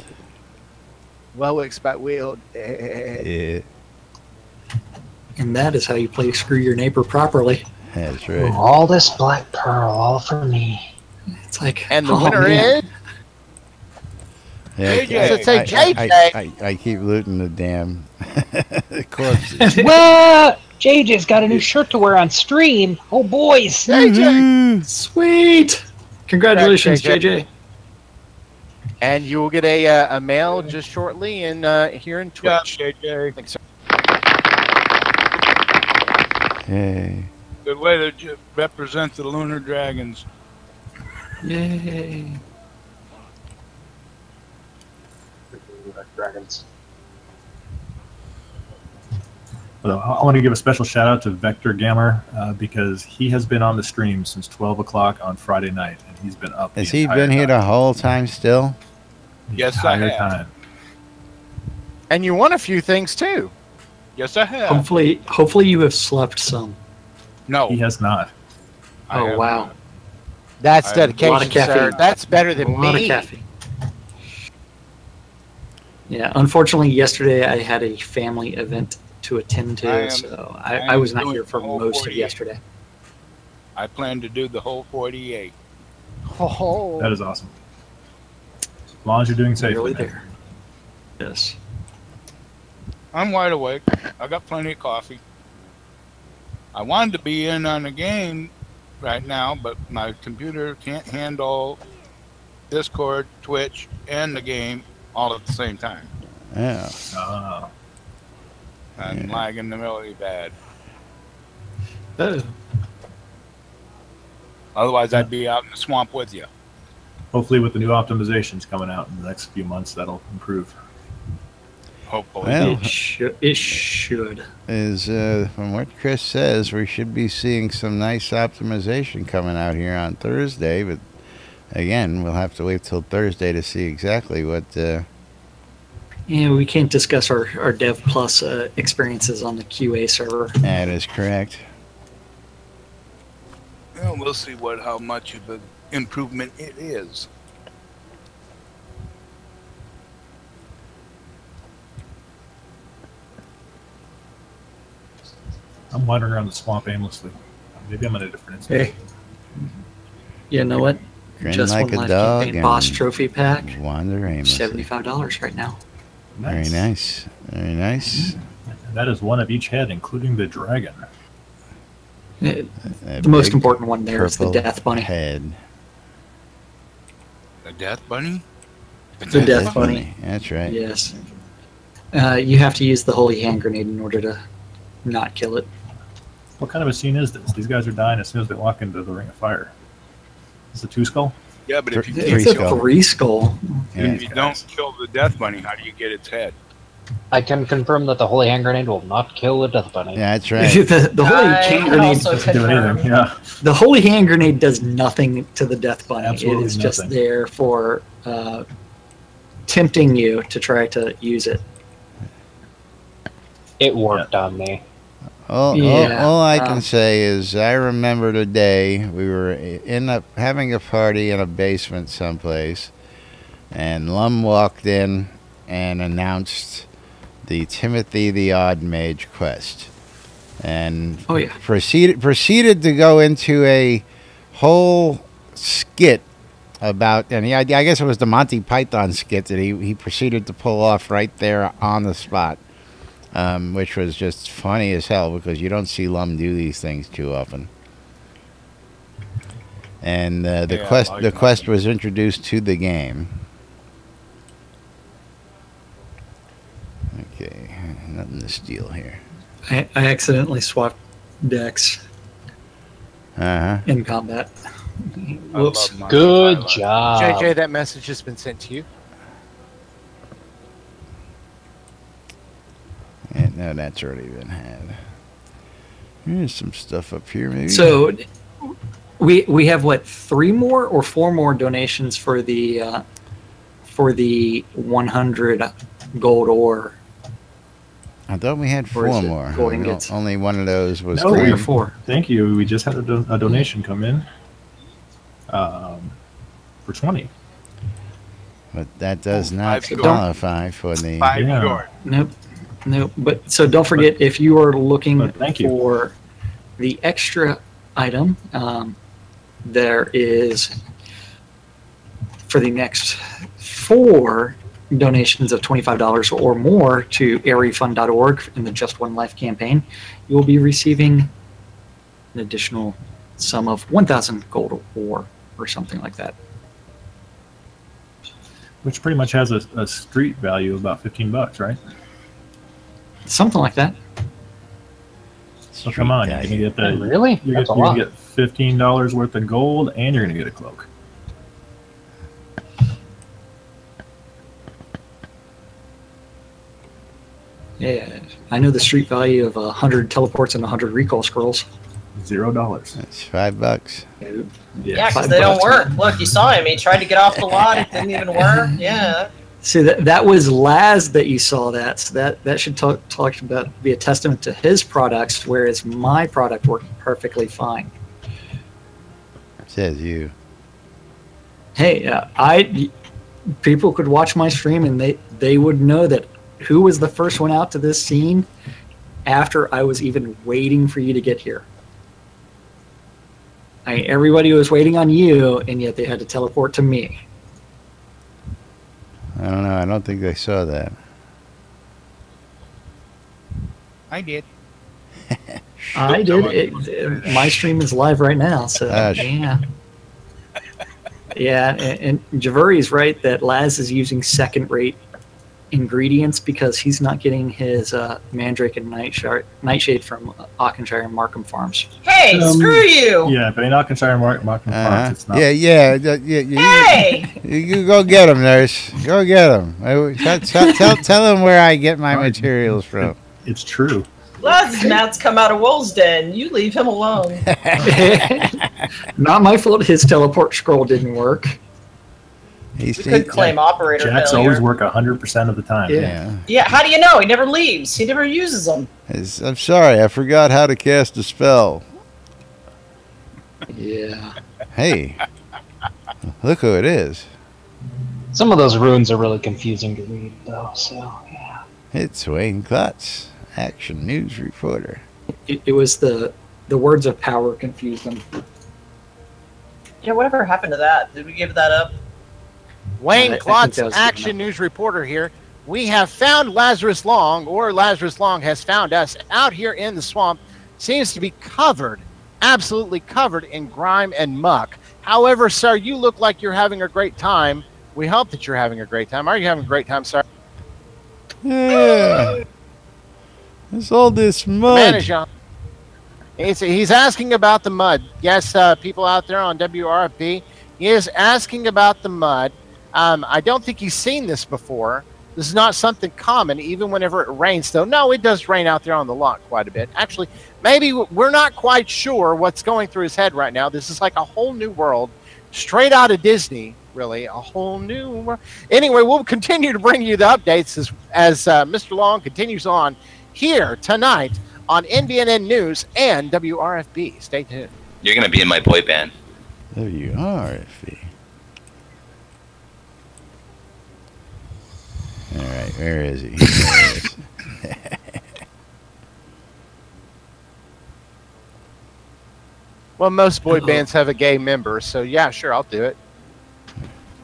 Welwix by Wild. Yeah, And that is how you play Screw Your Neighbor properly. that's right. All this black pearl, all for me. It's like... And the oh, winner man. is... Yeah, JJ. Let's say JJ. I keep looting the damn corpses. What? JJ's got a new shirt to wear on stream. Oh, boys. JJ. Sweet! Congratulations, Congrats, JJ. And you will get a mail just shortly in here in Yeah, Twitch. JJ. Thanks, sir. Hey. Good way to represent the Lunar Dragons. Yay. Dragons. Well, I want to give a special shout out to Vector Gamer because he has been on the stream since 12 o'clock on Friday night, and he's been up. Has he been here the whole time still? Yes, I have. Time. And you won a few things too. Yes, I have. Hopefully you have slept some. No. He has not. I Oh, have wow. not. That's I have dedication, a lot of sir. caffeine. That's better A than lot of me. caffeine. Yeah, unfortunately, yesterday I had a family event to attend to, so I was not here for most of 48. yesterday. I plan to do the whole 48. Oh. That is awesome. As long as you're doing safely. Really man. there. Yes. I'm wide awake. I got plenty of coffee. I wanted to be in on the game right now, but my computer can't handle Discord, Twitch, and the game all at the same time. Yeah. And lagging the really bad. Oh. Otherwise, I'd be out in the swamp with you. Hopefully, with the new optimizations coming out in the next few months, that'll improve. Hopefully. Well, It should. From what Chris says, we should be seeing some nice optimization coming out here on Thursday. But again, we'll have to wait till Thursday to see exactly what. Yeah, we can't discuss our Dev Plus experiences on the QA server. That is correct. Well, we'll see how much of an improvement it is. I'm wandering around the swamp aimlessly. Maybe I'm in a different instance. Hey. You know what? Grin Just like one a life dog campaign boss and trophy pack. Wander aimlessly. $75 right now. Very nice. Very nice. And that is one of each head, including the dragon. The most important one there is the purple Death Bunny. Head. The Death Bunny? The Death Bunny. That's right. Yes. You have to use the Holy Hand Grenade in order to not kill it. What kind of a scene is this? These guys are dying as soon as they walk into the Ring of Fire. Is it 2 skull? Yeah, but if you Three It's a skull. 3 skull. if you don't kill the Death Bunny, how do you get its head? I can confirm that the Holy Hand Grenade will not kill the Death Bunny. Yeah, that's right. the Holy I Hand can Grenade. also Doesn't do confirm. anything. Yeah. The Holy Hand Grenade does nothing to the Death Bunny. Absolutely it is just nothing. there for tempting you to try to use it. It worked on me. All I can say is I remember the day we were having a party in a basement someplace, and Lum walked in and announced the Timothy the Odd Mage quest, and proceeded to go into a whole skit about, and I guess it was the Monty Python skit that he proceeded to pull off right there on the spot. Which was just funny as hell because you don't see Lum do these things too often. And the quest was introduced to the game. Okay, nothing to steal here. I accidentally swapped decks in combat. Whoops. Good job. JJ, that message has been sent to you. No, that's already been had. Here's some stuff up here, maybe. So we have what, 3 more or 4 more donations for the 100 gold ore. I thought we had 4 more. Gold ingots. Only one of those was 3 or 4. Thank you. We just had a donation come in for 20. But that does not 5 qualify for the... 5 short. Nope. Nope. But so don't forget, if you are looking thank you. for the extra item, there is, for the next 4 donations of $25 or more to airefund.org in the Just One Life campaign, you will be receiving an additional sum of 1,000 gold or something like that. Which pretty much has a street value of about $15, right? Something like that. So come on, you're gonna get the Really? You're That's a gonna lot. get $15 worth of gold, and you're gonna get a cloak. Yeah, I know the street value of 100 teleports and 100 recall scrolls. $0. That's $5. Yeah, because they don't work. Look, you saw him. He tried to get off the lot. It didn't even work. Yeah. See, that was Laz that you saw that. So that should talk about, be a testament to his products, whereas my product worked perfectly fine. Says you. Hey, people could watch my stream and they would know that who was the first one out to this scene after I was even waiting for you to get here. Everybody was waiting on you, and yet they had to teleport to me. I don't know. I don't think they saw that. I did. I did. My stream is live right now, so yeah. Yeah, and Javeri's right that Laz is using second-rate ingredients because he's not getting his Mandrake and Nightshade from Auchenshire and Markham Farms. Hey, screw you! Yeah, but in Auchenshire and Markham Farms, it's not. Yeah. Hey! You go get them, nurse. Go get them. Tell them where I get my materials from. It's true. Glad Matt's come out of Wolf's Den. You leave him alone. Not my fault. His teleport scroll didn't work. We could claim operator Jacks failure. always work 100% of the time. Yeah, how do you know? He never leaves. He never uses them. I'm sorry, I forgot how to cast a spell. Yeah. Hey, look who it is. Some of those runes are really confusing to read, though, so, yeah. It's Wayne Klutz, Action News Reporter. It was the words of power confused them. Yeah, whatever happened to that? Did we give that up? Wayne Klotz, Action News Reporter here. We have found Lazarus Long, or Lazarus Long has found us out here in the swamp. Seems to be covered, absolutely covered in grime and muck. However, sir, you look like you're having a great time. We hope that you're having a great time. Are you having a great time, sir? Yeah. It's all this mud. He's asking about the mud. Yes, people out there on WRFP, he is asking about the mud. I don't think he's seen this before. This is not something common, even whenever it rains, though. No, it does rain out there on the lot quite a bit. Actually, maybe we're not quite sure what's going through his head right now. This is like a whole new world, straight out of Disney, really. A whole new world. Anyway, we'll continue to bring you the updates as Mr. Long continues on here tonight on NBNN News and WRFB. Stay tuned. You're going to be in my boy band. WRFB. All right, where is he? There he is. Well, most boy bands have a gay member, so yeah, sure, I'll do it.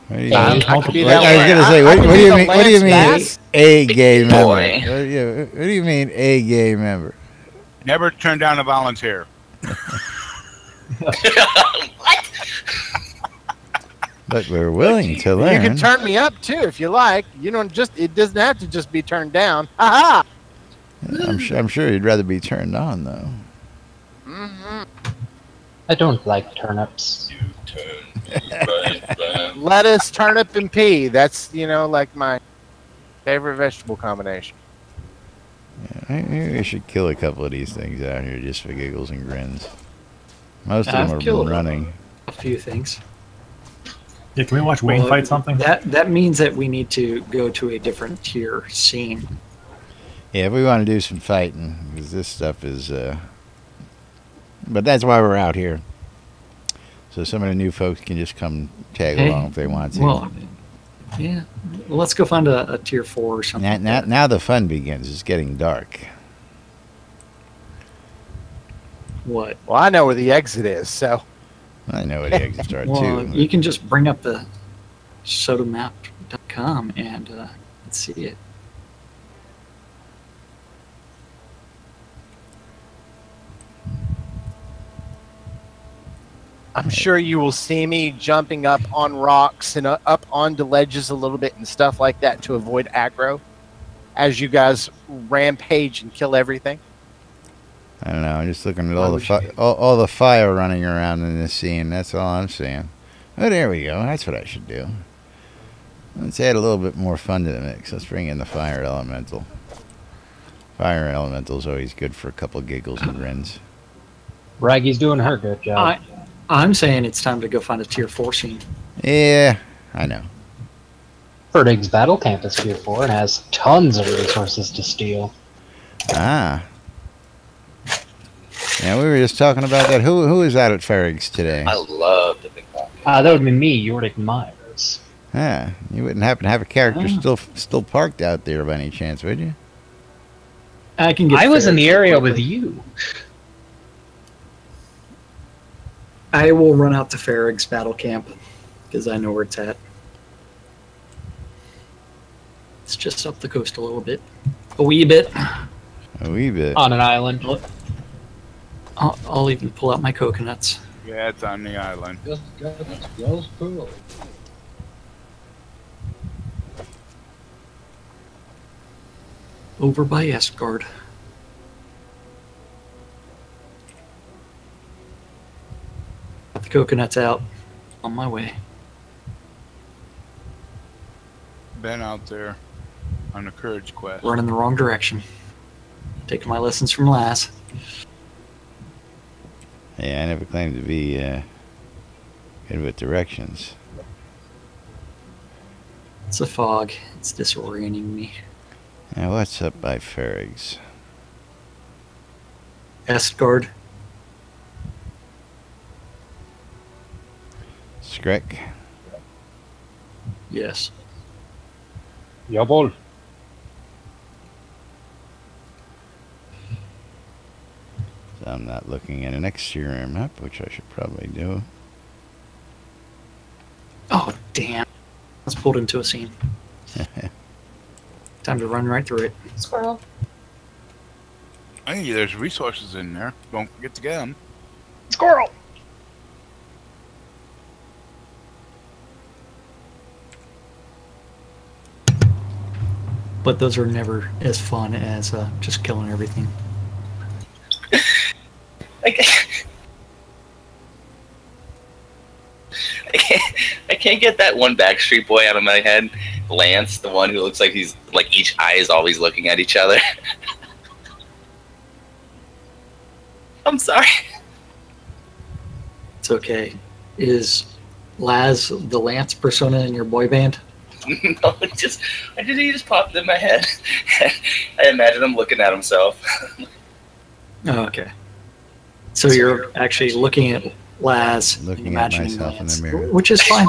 What do you mean? I was going to say, what do you mean? What do you mean a gay member? What do you mean a gay member? Never turn down a volunteer. What? But we're willing to learn. You can turn me up too if you like. You don't just. It doesn't have to just be turned down. Ha ha. I'm sure you'd rather be turned on though. I don't like turnips. Lettuce, turnip, and pea. That's, like my favorite vegetable combination. Yeah, maybe we should kill a couple of these things out here just for giggles and grins. Most of them are running. A few things. Yeah, can we watch Wayne fight something? That means that we need to go to a different tier scene. Yeah, if we want to do some fighting, because this stuff is... But that's why we're out here. So some of the new folks can just come tag along if they want to. Well, yeah. Well, let's go find a tier 4 or something. Now the fun begins. It's getting dark. What? Well, I know where the exit is, so... I know where the exits are, well, too. You can just bring up the sotomap.com and let's see it. I'm sure you will see me jumping up on rocks and up onto ledges a little bit and stuff like that to avoid aggro as you guys rampage and kill everything. I don't know. I'm just looking at all the fire running around in this scene. That's all I'm seeing. Oh, there we go. That's what I should do. Let's add a little bit more fun to the mix. Let's bring in the fire elemental. Fire elemental is always good for a couple giggles and grins. Raggy's doing her good job. I'm saying it's time to go find a tier 4 scene. Yeah, I know. Ferdig's Battle Camp is tier 4 and has tons of resources to steal. Ah. Yeah, we were just talking about that. Who is out at Ferrig's today? I love the big one. That would be me, Jordik Myers. Ah, you wouldn't happen to have a character still parked out there by any chance, would you? I was in the area with you. I will run out to Farrag's Battle Camp because I know where it's at. It's just up the coast a little bit. A wee bit. A wee bit. On an island. I'll even pull out my coconuts. Yeah, it's on the island. Just cool. over by Esgard. Got the coconuts out. On my way. Been out there on a courage quest. Running the wrong direction. Taking my lessons from Laz. Yeah, I never claimed to be good with directions. It's a fog. It's disorienting me. Now, what's up by Ferrigs? Esgard. Skrek? Yes. Jawohl. So I'm not looking at an exterior map, which I should probably do. Oh, damn. I was pulled into a scene. Time to run right through it. Squirrel. Hey, there's resources in there. Don't forget to get them. Squirrel! But those are never as fun as just killing everything. I can't get that one Backstreet Boy out of my head. Lance, the one who looks like he's like each eye is always looking at each other. I'm sorry. It's okay. Is Laz the Lance persona in your boy band? No, he just popped in my head. I imagine him looking at himself. Oh, okay. So you're actually looking at Laz, Looking and at imagining myself Lance, in the mirror. which is fine.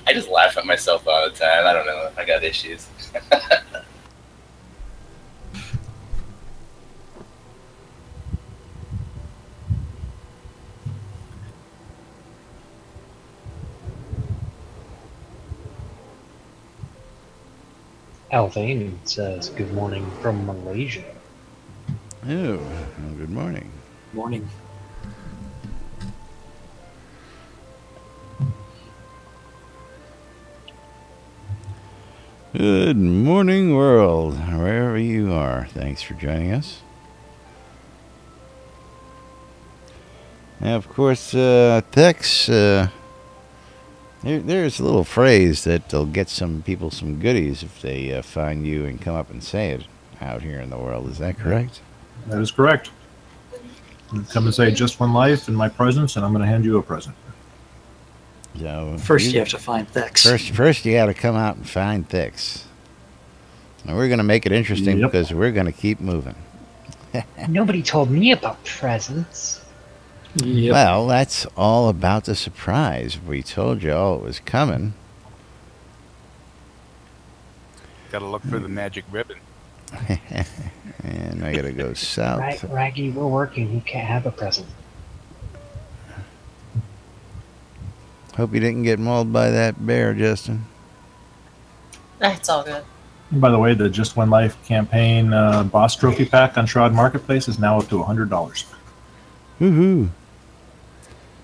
I just laugh at myself all the time. I don't know. I got issues. Alvain says good morning from Malaysia. Oh, well, good morning. Morning. Good morning, world, wherever you are. Thanks for joining us. Now, of course, Tex, there's a little phrase that'll get some people some goodies if they find you and come up and say it out here in the world. Is that correct? That is correct. Come and say just one life in my presence, and I'm going to hand you a present. So First, you have to find Thex. First, you got to come out and find Thex. And we're going to make it interesting because we're going to keep moving. Nobody told me about presents. Yep. Well, that's all about the surprise. We told you all it was coming. Gotta look for the magic ribbon. And I gotta go south. Right, Raggy, we're working. You can't have a present. Hope you didn't get mauled by that bear, Justin. It's all good. And by the way, the Just One Life campaign boss trophy pack on Shroud Marketplace is now up to $100. Woohoo!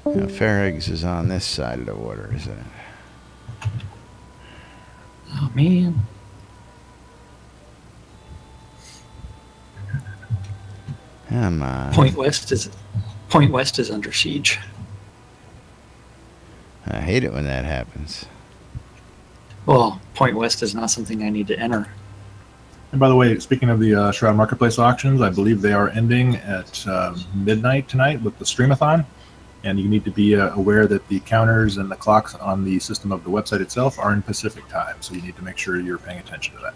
Now, Ferrigs is on this side of the water, isn't it? Oh, man. Come on. Point West is under siege. I hate it when that happens. Well, Point West is not something I need to enter. And by the way, speaking of the Shroud Marketplace auctions, I believe they are ending at midnight tonight with the Streamathon. And you need to be aware that the counters and the clocks on the system of the website itself are in Pacific time. So you need to make sure you're paying attention to that.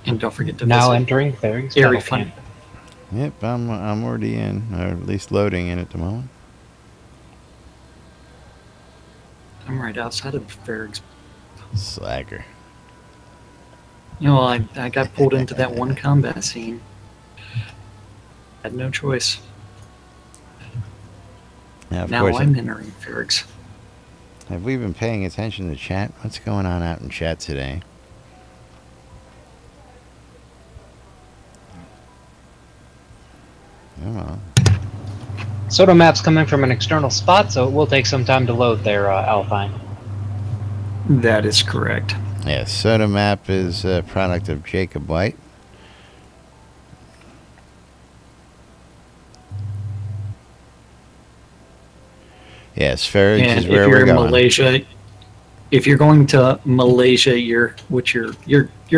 And don't forget to Now visit entering Ferrigs Airy Battle Fun. Camp. Yep, I'm already in, or at least loading in at the moment. I'm right outside of Ferrigs. Slacker. You know, I got pulled into that one combat scene. Had no choice. Now, of Now course, I'm entering Ferrigs. have we been paying attention to chat? What's going on out in chat today? Come on. Soda map's coming from an external spot, so it will take some time to load there, Alpine. That is correct. Yes, Soda map is a product of Jacob White. Yes, Ferrix is where we're going. Malaysia, if you're going to Malaysia, you're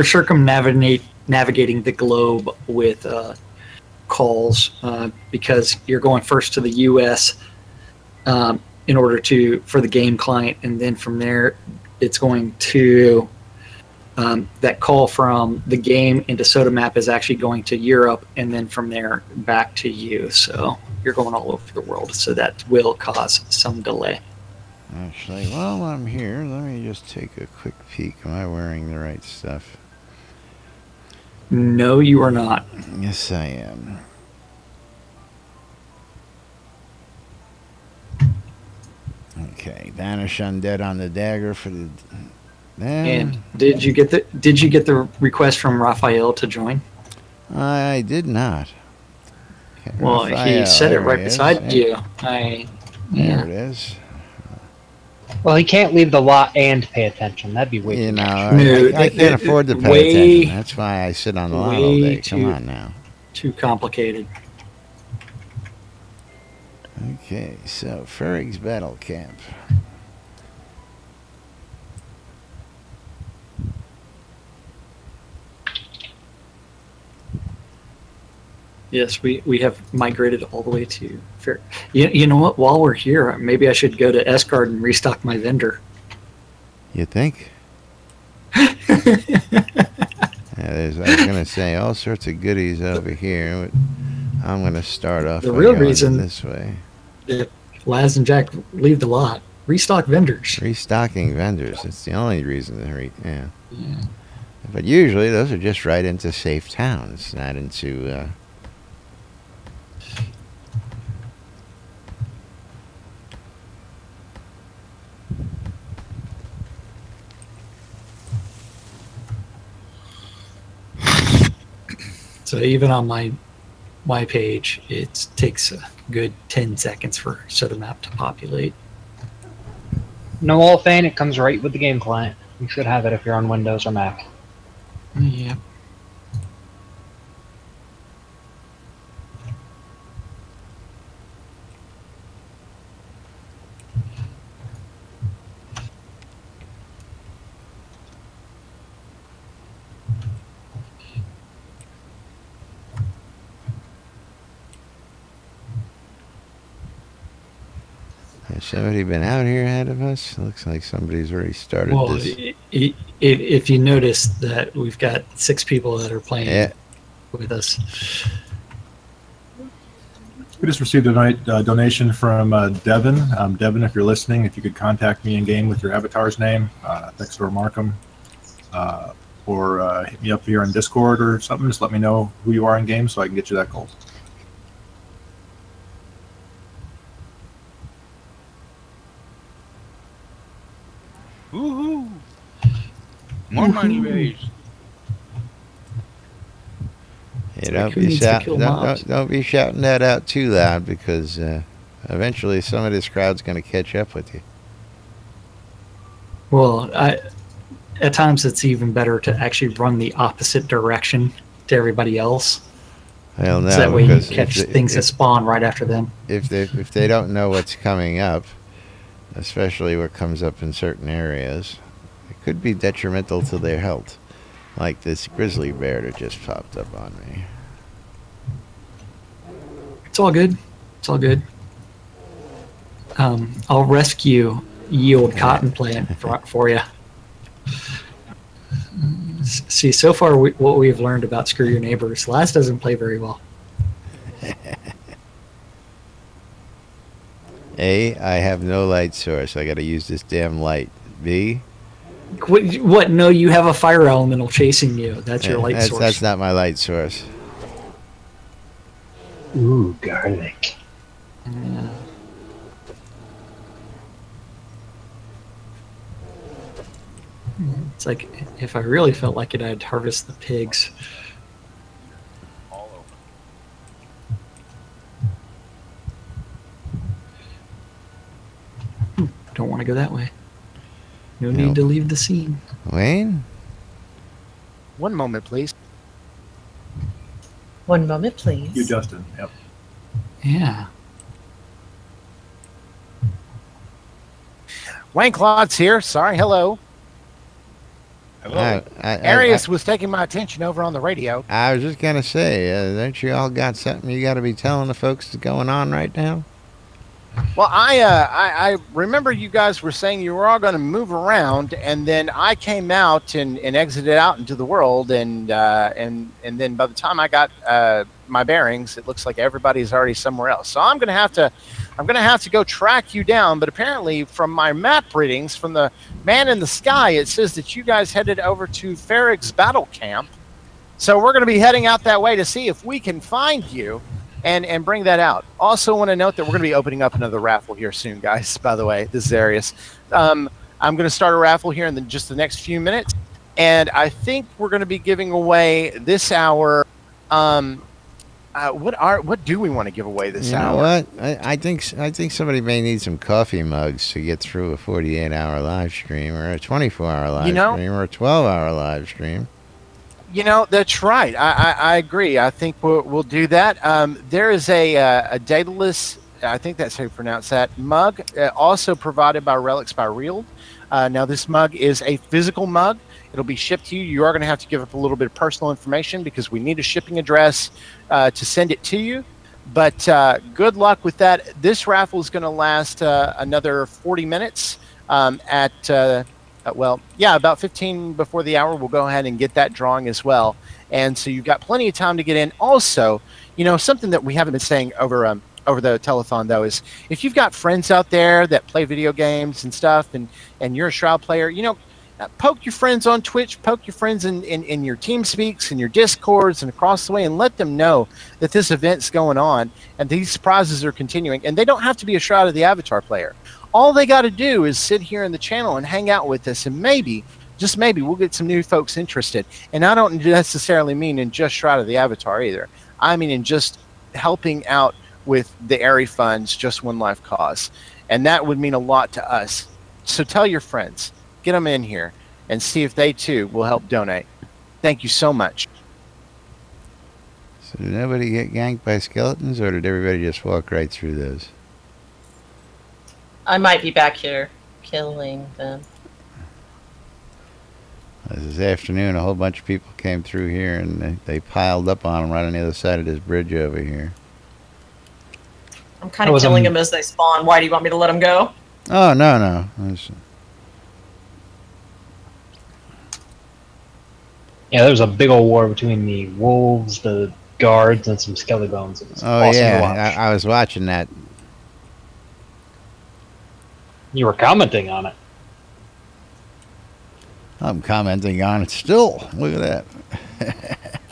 circumnavigating the globe with calls because you're going first to the U.S. In order for the game client, and then from there, it's going to that call from the game into Soda map is actually going to Europe, and then from there back to you. So you're going all over the world, so that will cause some delay. Actually, while I'm here, let me just take a quick peek. Am I wearing the right stuff? No, you are not. Yes, I am. Okay, Vanish Undead on the dagger for the... And did you get the request from Raphael to join? I did not. Okay, well, Raphael, he said it right beside you. There it is. Well, he can't leave the lot and pay attention. That'd be way too much. I can't afford to pay attention. That's why I sit on the lot all day. Come on now. Too complicated. Okay, so Ferrig's Battle Camp. Yes, we have migrated all the way to Fair. You know what? While we're here, maybe I should go to Escard and restock my vendor. You think? I was going to say all sorts of goodies over here. I'm going to start off the real going reason this way. If Laz and Jack leave the lot, restock vendors. Restocking vendors. It's the only reason to yeah. But usually those are just right into safe towns, not into... So even on my page, it takes a good 10 seconds for Soda map to populate. No Alphane, it comes right with the game client. You should have it if you're on Windows or Mac. Yeah. Has somebody been out here ahead of us? Looks like somebody's already started this. If you notice that we've got 6 people that are playing with us. We just received a donation from Devin. Devin, if you're listening, if you could contact me in game with your avatar's name, Dexter Markham, or hit me up here on Discord or something. Just let me know who you are in game so I can get you that gold. Woohoo! More money raised. Yeah, don't be shouting that out too loud, because eventually some of this crowd's going to catch up with you. Well, at times it's even better to actually run the opposite direction to everybody else. Well, no, so that way you catch things that spawn right after them. If they don't know what's coming up, especially what comes up in certain areas, it could be detrimental to their health. Like this grizzly bear that just popped up on me. It's all good. It's all good. I'll rescue Yield Cotton Plant for you. See, so far what we've learned about Screw Your Neighbors, Laz doesn't play very well. A, I have no light source. I got to use this damn light. B, what? No, you have a fire elemental chasing you. That's your light source. That's not my light source. Ooh, garlic. Yeah. It's like, if I really felt like it, I'd harvest the pigs. don't want to go that way. No need to leave the scene. Wayne? One moment, please. One moment, please. You, Justin. Yep. Yeah. Wayne Claude's here. Sorry, hello. Hello. Arius was taking my attention over on the radio. I was just going to say, don't you all got something you got to be telling the folks that's going on right now? Well, I remember you guys were saying you were all going to move around, and then I came out and exited out into the world, and then by the time I got my bearings, it looks like everybody's already somewhere else. So I'm going to have to go track you down. But apparently, from my map readings from the man in the sky, it says that you guys headed over to Farrag's battle camp. So we're going to be heading out that way to see if we can find you. And bring that out. Also want to note that we're going to be opening up another raffle here soon, guys. By the way, this is Arius. I'm going to start a raffle here in just the next few minutes. And I think we're going to be giving away this hour. What do we want to give away this hour? You know what? I think somebody may need some coffee mugs to get through a 48-hour live stream, or a 24-hour live stream, or a 12-hour live stream. You know, that's right. I agree. I think we'll do that. There is a Daedalus, I think that's how you pronounce that, mug, also provided by Relics by Real. Now, this mug is a physical mug. It'll be shipped to you. You are going to have to give up a little bit of personal information because we need a shipping address to send it to you. But good luck with that. This raffle is going to last another 40 minutes about 15 before the hour. We'll go ahead and get that drawing as well. And so you've got plenty of time to get in. Also, you know, something that we haven't been saying over the telethon, though, is if you've got friends out there that play video games and stuff, and you're a Shroud player, you know, poke your friends on Twitch, poke your friends in your TeamSpeaks and your Discords and across the way, and let them know that this event's going on and these prizes are continuing. And they don't have to be a Shroud of the Avatar player. All they got to do is sit here in the channel and hang out with us, and maybe, just maybe, we'll get some new folks interested. And I don't necessarily mean in just Shroud of the Avatar either. I mean in just helping out with the Airy Fund's Just One Life cause. And that would mean a lot to us. So tell your friends, get them in here, and see if they too will help donate. Thank you so much. So did nobody get yanked by skeletons, or did everybody just walk right through those? I might be back here killing them. This afternoon, a whole bunch of people came through here, and they piled up on them right on the other side of this bridge over here. I'm kind of killing them as they spawn. Why do you want me to let them go? Oh, no. Yeah, there was a big old war between the wolves, the guards, and some skelebones. It was awesome to watch. I was watching that. You were commenting on it. I'm commenting on it still. Look at that.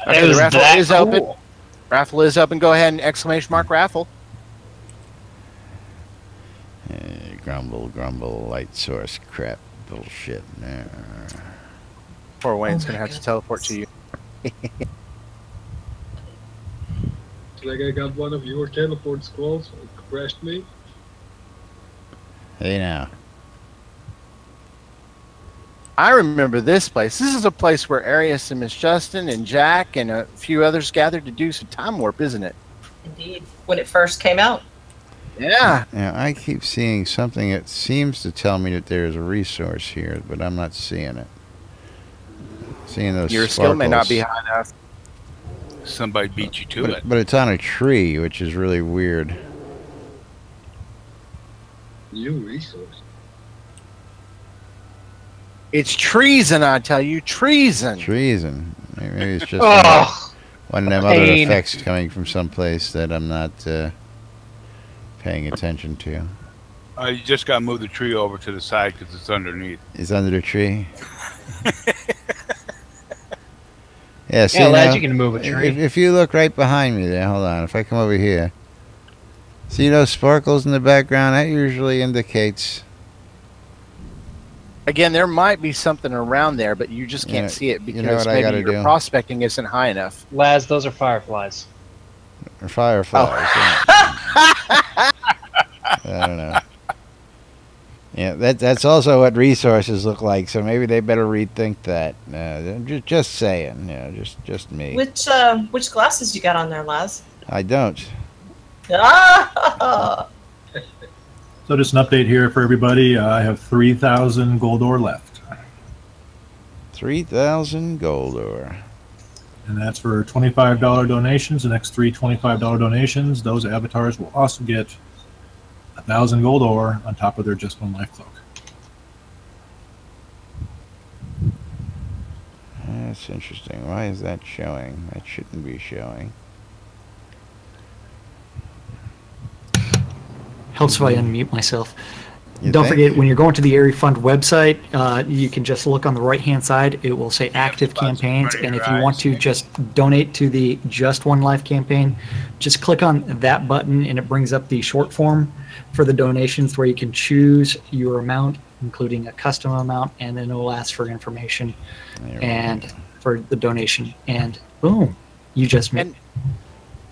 Okay, the raffle is open. Raffle is open. Go ahead and exclamation mark raffle. Grumble, grumble, light source crap bullshit. Nah. Poor Wayne's going to have to teleport to you. Like I got one of your teleport scrolls. It crashed me. Hey now. I remember this place. This is a place where Arius and Miss Justin and Jack and a few others gathered to do some time warp, isn't it? Indeed. When it first came out. Yeah. Yeah, I keep seeing something that seems to tell me that there is a resource here, but I'm not seeing it. Seeing those Your skill may not be high enough. Somebody beat you to it. But it's on a tree, which is really weird. New resource. It's treason, I tell you. Treason. Treason. Maybe it's just one of them other effects coming from someplace that I'm not paying attention to. You just got to move the tree over to the side because it's underneath. It's under the tree? Yeah, see, lads, you can move a tree. If you look right behind me there, hold on. If I come over here, see those sparkles in the background? That usually indicates... Again, there might be something around there, but you just can't see it because maybe your prospecting isn't high enough. Laz, those are fireflies. Or fireflies. Oh. Yeah. I don't know. Yeah, that's also what resources look like. So maybe they better rethink that. Just saying, just me. Which glasses you got on there, Laz? I don't. Ah! So just an update here for everybody. I have 3,000 gold ore left. 3,000 gold ore. And that's for $25 donations. The next 3 $25 donations, those avatars will also get 1,000 gold ore on top of their Just One Life cloak. That's interesting. Why is that showing? That shouldn't be showing. Helps if I unmute myself. You Don't think? forget, when you're going to the Airy Fund website, you can just look on the right-hand side. It will say active campaigns, and if you want to just donate to the Just One Life campaign, just click on that button, and it brings up the short form for the donations where you can choose your amount, including a custom amount, and then it will ask for information and for the donation. And boom, you just made.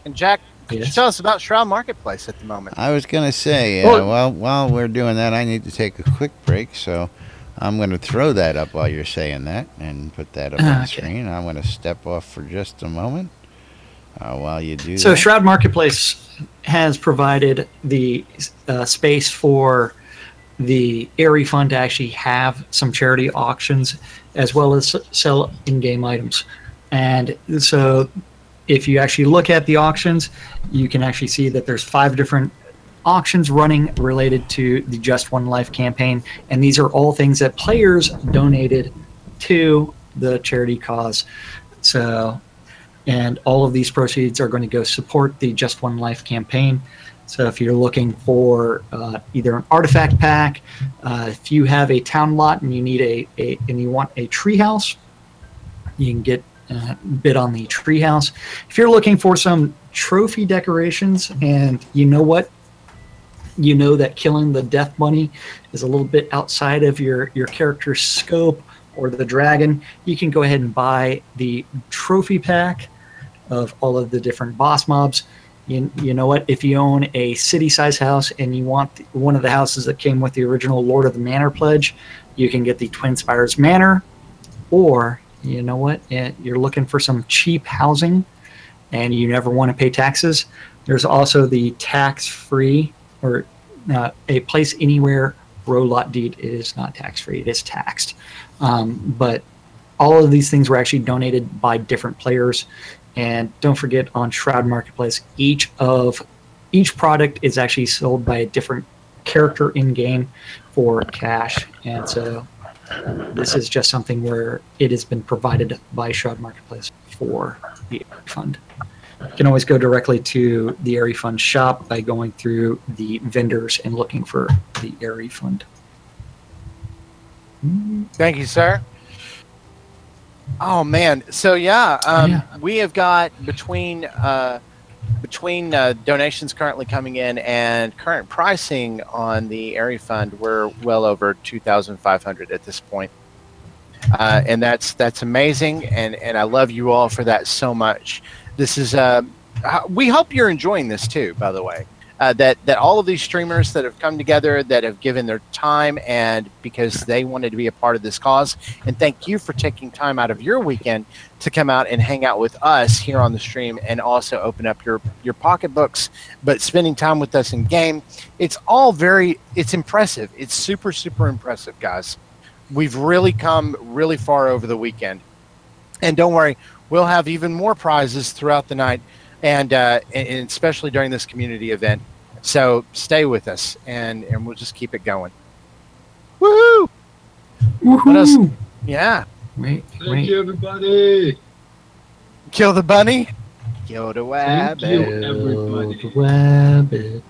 And Jack, could Yes. you tell us about Shroud Marketplace at the moment? I was going to say, while we're doing that, I need to take a quick break, so I'm going to throw that up while you're saying that and put that up on the screen. I'm going to step off for just a moment while you do that. So Shroud Marketplace has provided the space for the Airy Fund to actually have some charity auctions as well as sell in-game items. And so if you actually look at the auctions, you can actually see that there's 5 different auctions running related to the Just One Life campaign, and these are all things that players donated to the charity cause. So, and all of these proceeds are going to go support the Just One Life campaign. So if you're looking for either an artifact pack, if you have a town lot and you need and you want a treehouse, you can get bid on the treehouse. If you're looking for some trophy decorations, and you know what, you know that killing the death bunny is a little bit outside of your character's scope, or the dragon, you can go ahead and buy the trophy pack of all of the different boss mobs. You know what, if you own a city-size house and you want one of the houses that came with the original Lord of the Manor pledge, you can get the Twin Spires Manor. Or you know what, you're looking for some cheap housing and you never want to pay taxes, there's also the tax-free, or a place anywhere row lot deed is not tax-free, it is taxed. But all of these things were actually donated by different players. And don't forget, on Shroud Marketplace, each product is actually sold by a different character in-game for cash. And so this is just something where it has been provided by Shroud Marketplace for the Airy Fund. You can always go directly to the Airy Fund shop by going through the vendors and looking for the Airy Fund. Thank you, sir. Oh man, so we have got between donations currently coming in and current pricing on the Airy Fund, we're well over 2,500 at this point, and that's amazing, and I love you all for that so much. This is we hope you're enjoying this too, by the way. That all of these streamers that have come together, that have given their time, and because they wanted to be a part of this cause, and thank you for taking time out of your weekend to come out and hang out with us here on the stream, and also open up your pocketbooks, but spending time with us in game. It's all it's impressive. It's super, super impressive, guys. We've really come really far over the weekend, and don't worry, we'll have even more prizes throughout the night, and especially during this community event. So stay with us, and we'll just keep it going. Woohoo! What else? Yeah. Thank you, everybody. Kill the bunny. Kill the rabbit. Thank you, everybody. Rabbit.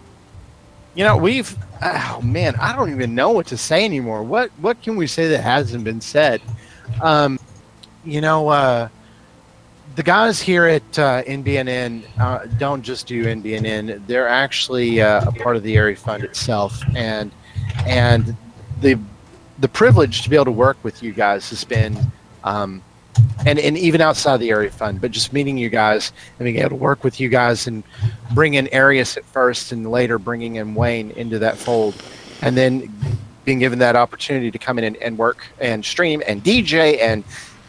You know, oh man, I don't even know what to say anymore. What can we say that hasn't been said? You know, the guys here at NBNN don't just do NBNN. They're actually a part of the Airy Fund itself, and the privilege to be able to work with you guys has been, and even outside the Airy Fund, but just meeting you guys and being able to work with you guys and bring in Arius at first, and later bringing in Wayne into that fold, and then being given that opportunity to come in and work and stream and DJ and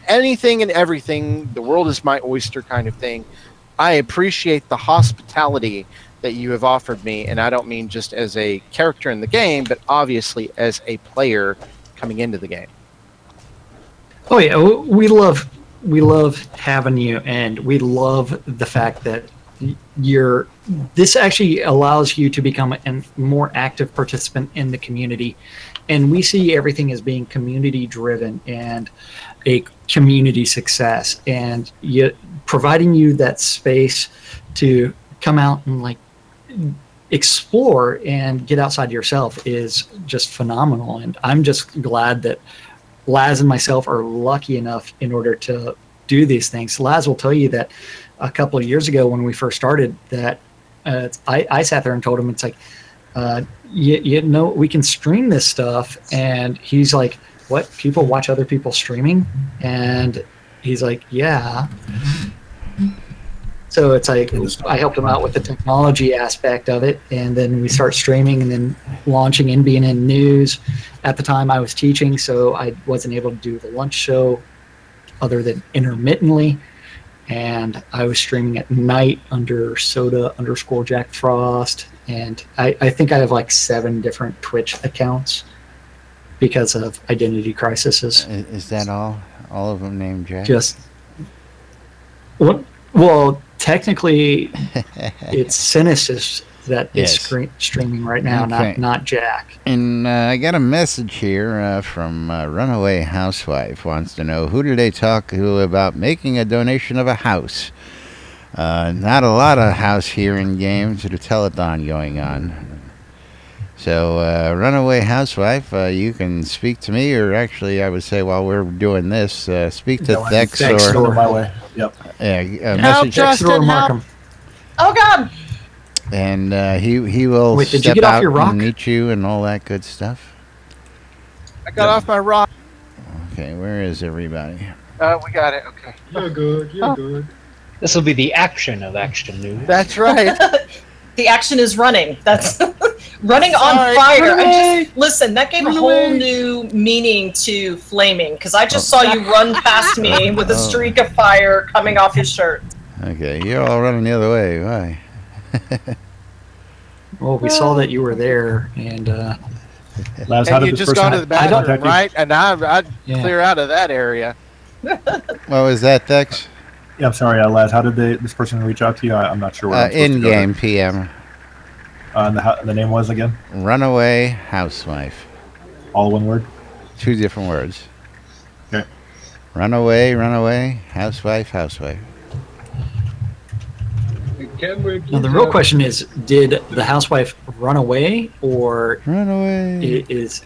anything and everything. The world is my oyster kind of thing. I appreciate the hospitality that you have offered me, and I don't mean just as a character in the game, but obviously as a player coming into the game. Oh yeah, we love having you, and we love the fact that this actually allows you to become a more active participant in the community, and we see everything as being community driven and a community success, and providing you that space to come out and like explore and get outside yourself is just phenomenal. And I'm just glad that Laz and myself are lucky enough in order to do these things. Laz will tell you that a couple of years ago when we first started that I sat there and told him, it's like, you know, we can stream this stuff. And he's like, what? People watch other people streaming? And he's like, yeah. So it's like, I helped him out with the technology aspect of it. And then we start streaming and then launching NBNN News. At the time I was teaching, so I wasn't able to do the lunch show other than intermittently. And I was streaming at night under soda_Jack Frost. And I think I have like 7 different Twitch accounts because of identity crises. Is that all? All of them named Jack? Just, well, technically, it's Synesis that is streaming right now, not Jack. And I got a message here from Runaway Housewife. Wants to know, who did they talk to about making a donation of a house? Not a lot of house here in game to the telethon going on. So, Runaway Housewife, you can speak to me, or actually, I would say while we're doing this, speak to Thex or my way. Yep. Message Justin, Markham. Oh God! And he will step out and meet you and all that good stuff. I got off my rock. Okay, where is everybody? We got it. Okay. You're good. You're good. This will be the action of Action News. That's right. The action is running. That's running on fire. Listen, that gave a whole new meaning to flaming, because I just saw you run past me with a streak of fire coming off his shirt. Okay, you're all running the other way. Why? Well, we saw that you were there, and Laz, and you just gone to the bathroom, right? And I'd clear out of that area. What was that, Thex? Yeah, I'm sorry, Laz. How did this person reach out to you? I'm not sure. Where in-game PM. And the name was again? Runaway Housewife. All one word? 2 different words. Okay. Runaway, housewife. Now the real question is, did the housewife run away, or is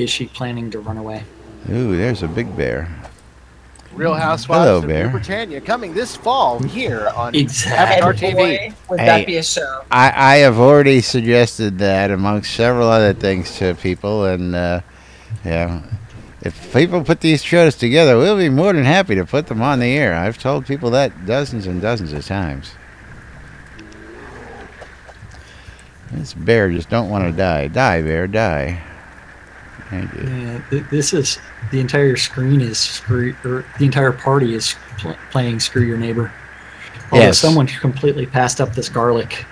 she planning to run away? Ooh, there's a big bear. Real Housewives of New Britannia coming this fall here on Avatar TV. Would that be a show? I have already suggested that amongst several other things to people, and yeah, if people put these shows together, we'll be more than happy to put them on the air. I've told people that dozens and dozens of times. This bear just don't want to die. Die, bear, die. Yeah, this is the entire screen is the entire party is playing Screw Your Neighbor. Although someone completely passed up this garlic.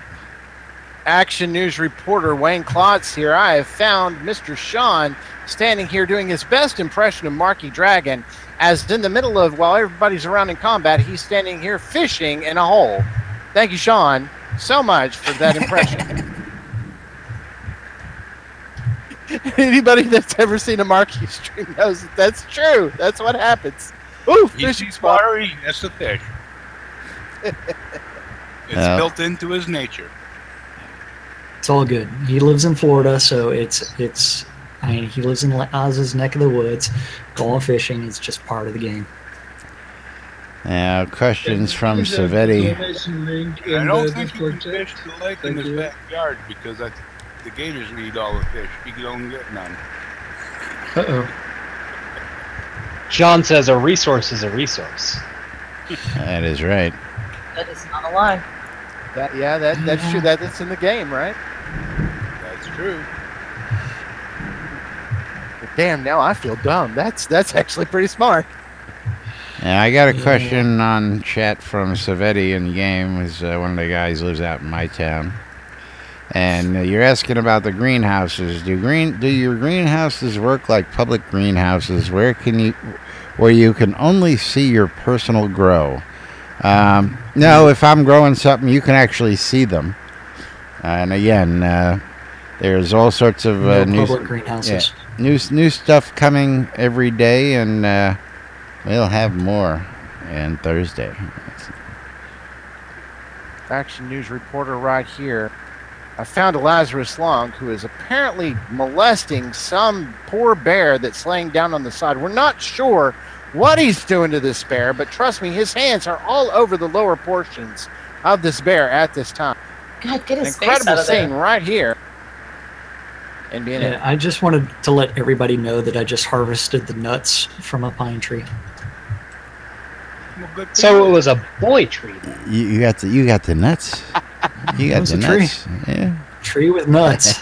Action News reporter Wayne Klotz here. I have found Mr. Sean standing here doing his best impression of Marky Dragon, as in the middle of, while everybody's around in combat, he's standing here fishing in a hole. Thank you, Sean, so much for that impression. Anybody that's ever seen a Marky stream knows that that's true. That's what happens. Ooh, fishing spot. That's a fish. It's built into his nature. It's all good. He lives in Florida, so I mean, he lives in Oz's neck of the woods. Going fishing is just part of the game. Now, questions from Savetti. I don't think you can fish the lake in his backyard because the gators eat all the fish. He don't get none. Uh-oh. John says a resource is a resource. That is right. That is not a lie. That's true. That's in the game, right? That's true. Damn, now I feel dumb. That's actually pretty smart. Yeah, I got a question on chat from Savetti in the game. Is one of the guys who lives out in my town, and you're asking about the greenhouses. Do your greenhouses work like public greenhouses? Where you can only see your personal grow? No, if I'm growing something, you can actually see them. And again, there's all sorts of new public greenhouses. Yeah, new stuff coming every day, and we'll have more on Thursday. Action News reporter right here. I found a Lazarus Long who is apparently molesting some poor bear that's laying down on the side. We're not sure what he's doing to this bear, but trust me, his hands are all over the lower portions of this bear at this time. God, get his face Incredible out of there. scene right here. NBNN. Yeah, I just wanted to let everybody know that I just harvested the nuts from a pine tree. So it was a boy tree. You got the nuts. You got the nuts. Tree. Yeah. Tree with nuts.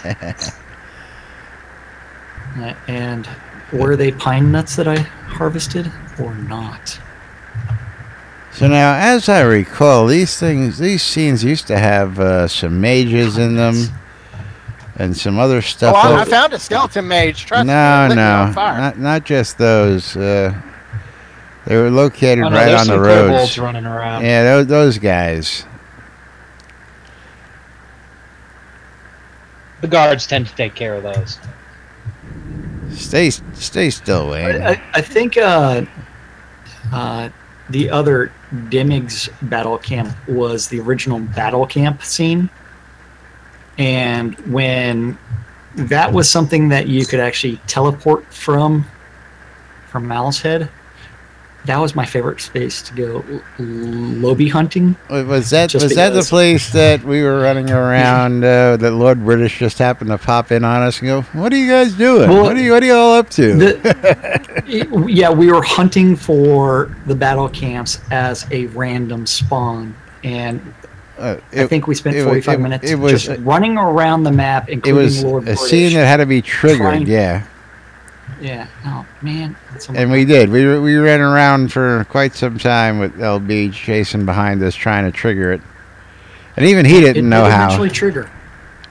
And were they pine nuts that I harvested or not? So now, as I recall, these scenes used to have some mages in them and some other stuff. Oh, I found a skeleton mage. Trust me. Not just those. They were located right on the roads. Running around. Yeah, those guys. The guards tend to take care of those. Stay still, Wayne. I think the other Demig's battle camp was the original battle camp scene, and when that was something that you could actually teleport from Malice Head. That was my favorite space to go lobby hunting. Was that the place that we were running around that Lord British just happened to pop in on us and go, "What are you guys doing? Well, what are you all up to?" Yeah, we were hunting for the battle camps as a random spawn, and I think we spent 45 minutes just running around the map, including Lord British. A scene that had to be triggered, yeah. Yeah. Oh man. And we did. We ran around for quite some time with LB chasing behind us, trying to trigger it. And even he didn't know how. It did eventually trigger.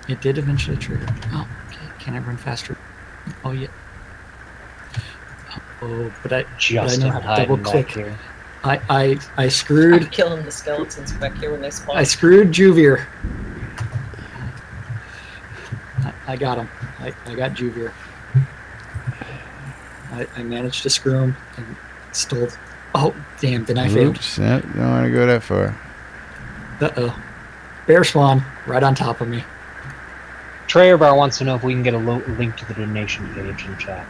It did eventually trigger. Oh, okay. Can I run faster? Oh yeah. Oh, but I know how to double click here. I screwed. I'm killing the skeletons back here when they spawn. I screwed Juvier. I got him. I got Juvier. I managed to screw him and stole. Oh, damn, then I failed. Yep, don't want to go that far. Uh-oh. Bear spawn right on top of me. Trayer Bar wants to know if we can get a link to the donation page in chat.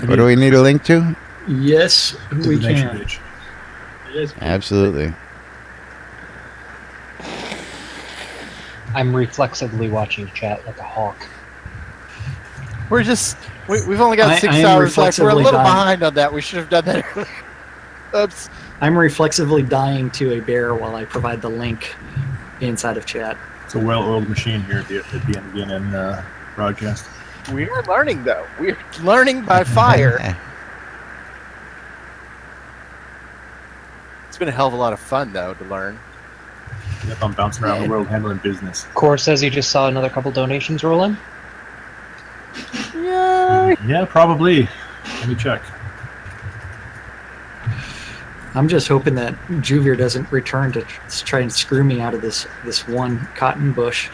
What do we need a link to? Yes, we can. Page. Absolutely. I'm reflexively watching chat like a hawk. We've only got 6 hours left. We're a little behind on that. We should have done that earlier. Oops. I'm reflexively dying to a bear while I provide the link inside of chat. It's a well-oiled machine here at the NBNN broadcast. We are learning, though. We're learning by fire. It's been a hell of a lot of fun, though, to learn. Yep, I'm bouncing around the world handling business. Core says he just saw another couple donations roll in. Yay! Yeah, probably. Let me check. I'm just hoping that Juvier doesn't return to try and screw me out of this one cotton bush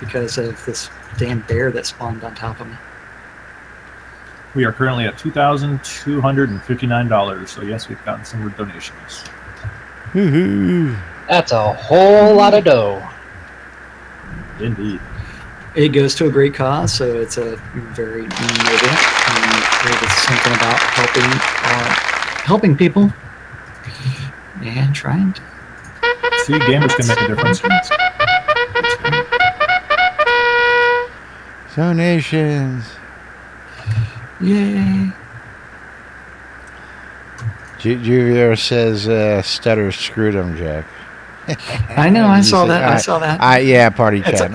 because of this damn bear that spawned on top of me. We are currently at $2,259, so yes, we've gotten some donations. That's a whole lot of dough. Indeed. It goes to a great cause, so it's a very noble, and it's something about helping people and trying to. See, gamers can make a difference. Donations. Yay. Juvier says Stutter screwed him, Jack. I know, I saw that. I saw that. Yeah, party chat.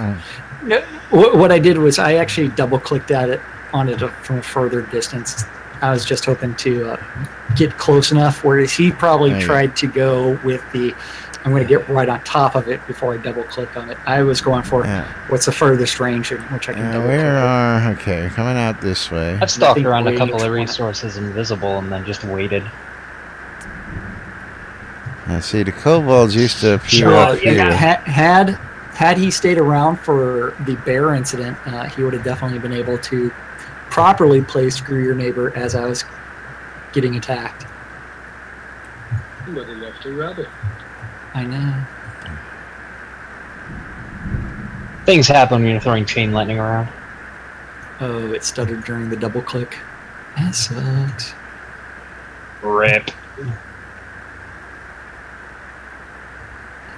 What I did was I actually double-clicked at it wanted to from a further distance. I was just hoping to get close enough, whereas he probably tried to go with the, I'm going to get right on top of it before I double click on it. I was going for what's the furthest range in which I can double click. Okay, coming out this way. I've stalked around a couple of resources invisible and then just waited. I see the kobolds used to appear up here. Had he stayed around for the bear incident, he would have definitely been able to properly play Screw Your Neighbor as I was getting attacked. But he left a rabbit. I know. Things happen when you're throwing chain lightning around. Oh, it stuttered during the double click. That sucks. Rip.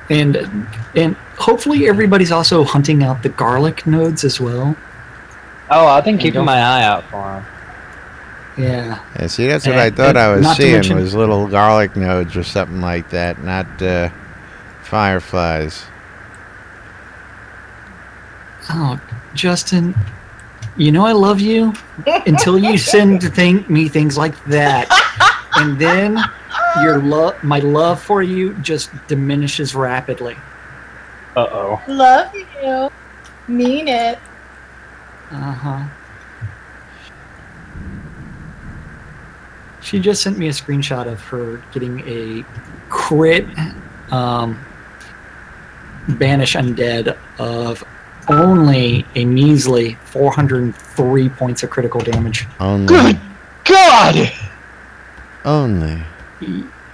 And hopefully everybody's also hunting out the garlic nodes as well. Oh, I've been keeping my eye out for them. Yeah. Yeah, see, that's what I thought I was seeing was little garlic nodes or something like that, not fireflies. Oh, Justin, you know I love you until you send me things like that, and then my love for you just diminishes rapidly. Uh-oh. Love you. Mean it. Uh-huh. She just sent me a screenshot of her getting a crit banish undead of only a measly 403 points of critical damage. Only. Good God! Only.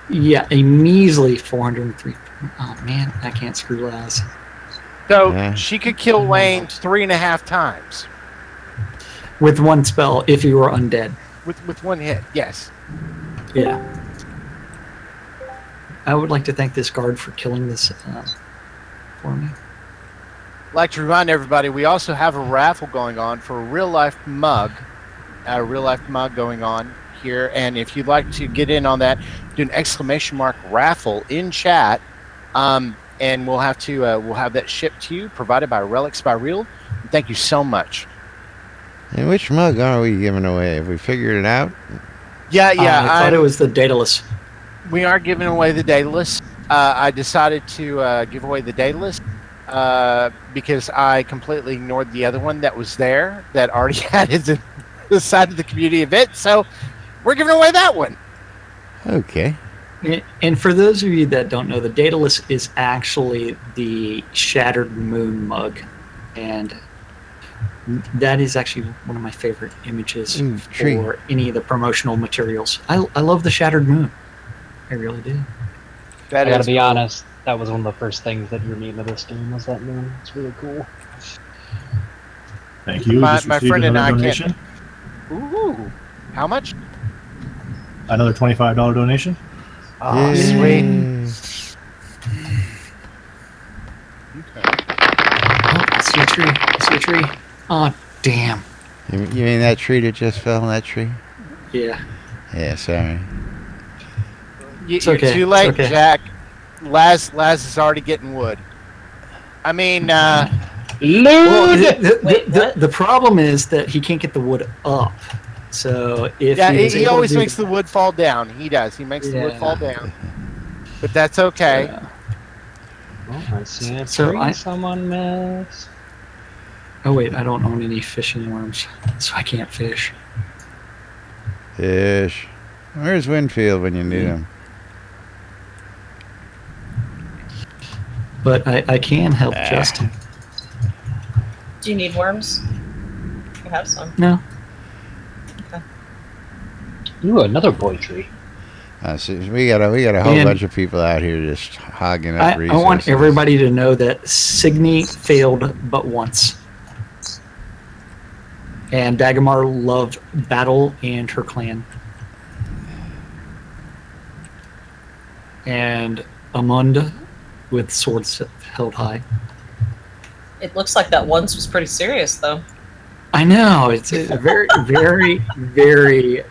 Yeah, a measly 403. Oh man, I can't screw less. So she could kill Wayne 3.5 times. With one spell, if he were undead. With one hit, yes. Yeah. I would like to thank this guard for killing this for me. I'd like to remind everybody, we also have a raffle going on for a real-life mug. A real-life mug going on here. And if you'd like to get in on that, do an ! Raffle in chat. And we'll have that shipped to you, provided by Relics by Real. And thank you so much. And which mug are we giving away? Have we figured it out? Yeah. I thought it was the Daedalus. We are giving away the Daedalus. I decided to give away the Daedalus because I completely ignored the other one that was there that already had the side of the community event. So we're giving away that one. Okay. And for those of you that don't know, the Daedalus is actually the Shattered Moon mug. And that is actually one of my favorite images for any of the promotional materials. I love the Shattered Moon. I really do. I gotta be honest, that was one of the first things that drew me into this game, was that moon. It's really cool. Thank you. My friend and I donation. Ooh, how much? Another $25 donation. Oh, sweet. Okay. Oh, I see a tree. I see a tree. Oh, damn. You mean that tree that just fell in that tree? Yeah. Yeah, sorry. It's okay. Too late, okay. Jack. Laz is already getting wood. I mean, well, the problem is that he can't get the wood up. So if he always makes the wood fall down. He does. He makes the wood fall down. But that's okay. Oh, I see a tree someone missed. Oh wait, I don't own any fishing worms, so I can't fish. Fish. Where's Winfield when you need him? But I can help Justin. Do you need worms? I have some. No. Okay. Ooh, another boy tree. So we got a whole bunch of people out here just hogging up resources. I want everybody to know that Signy failed but once. And Dagmar loved battle and her clan. And Amund with swords held high. It looks like that once was pretty serious, though. I know. It's a very, very, very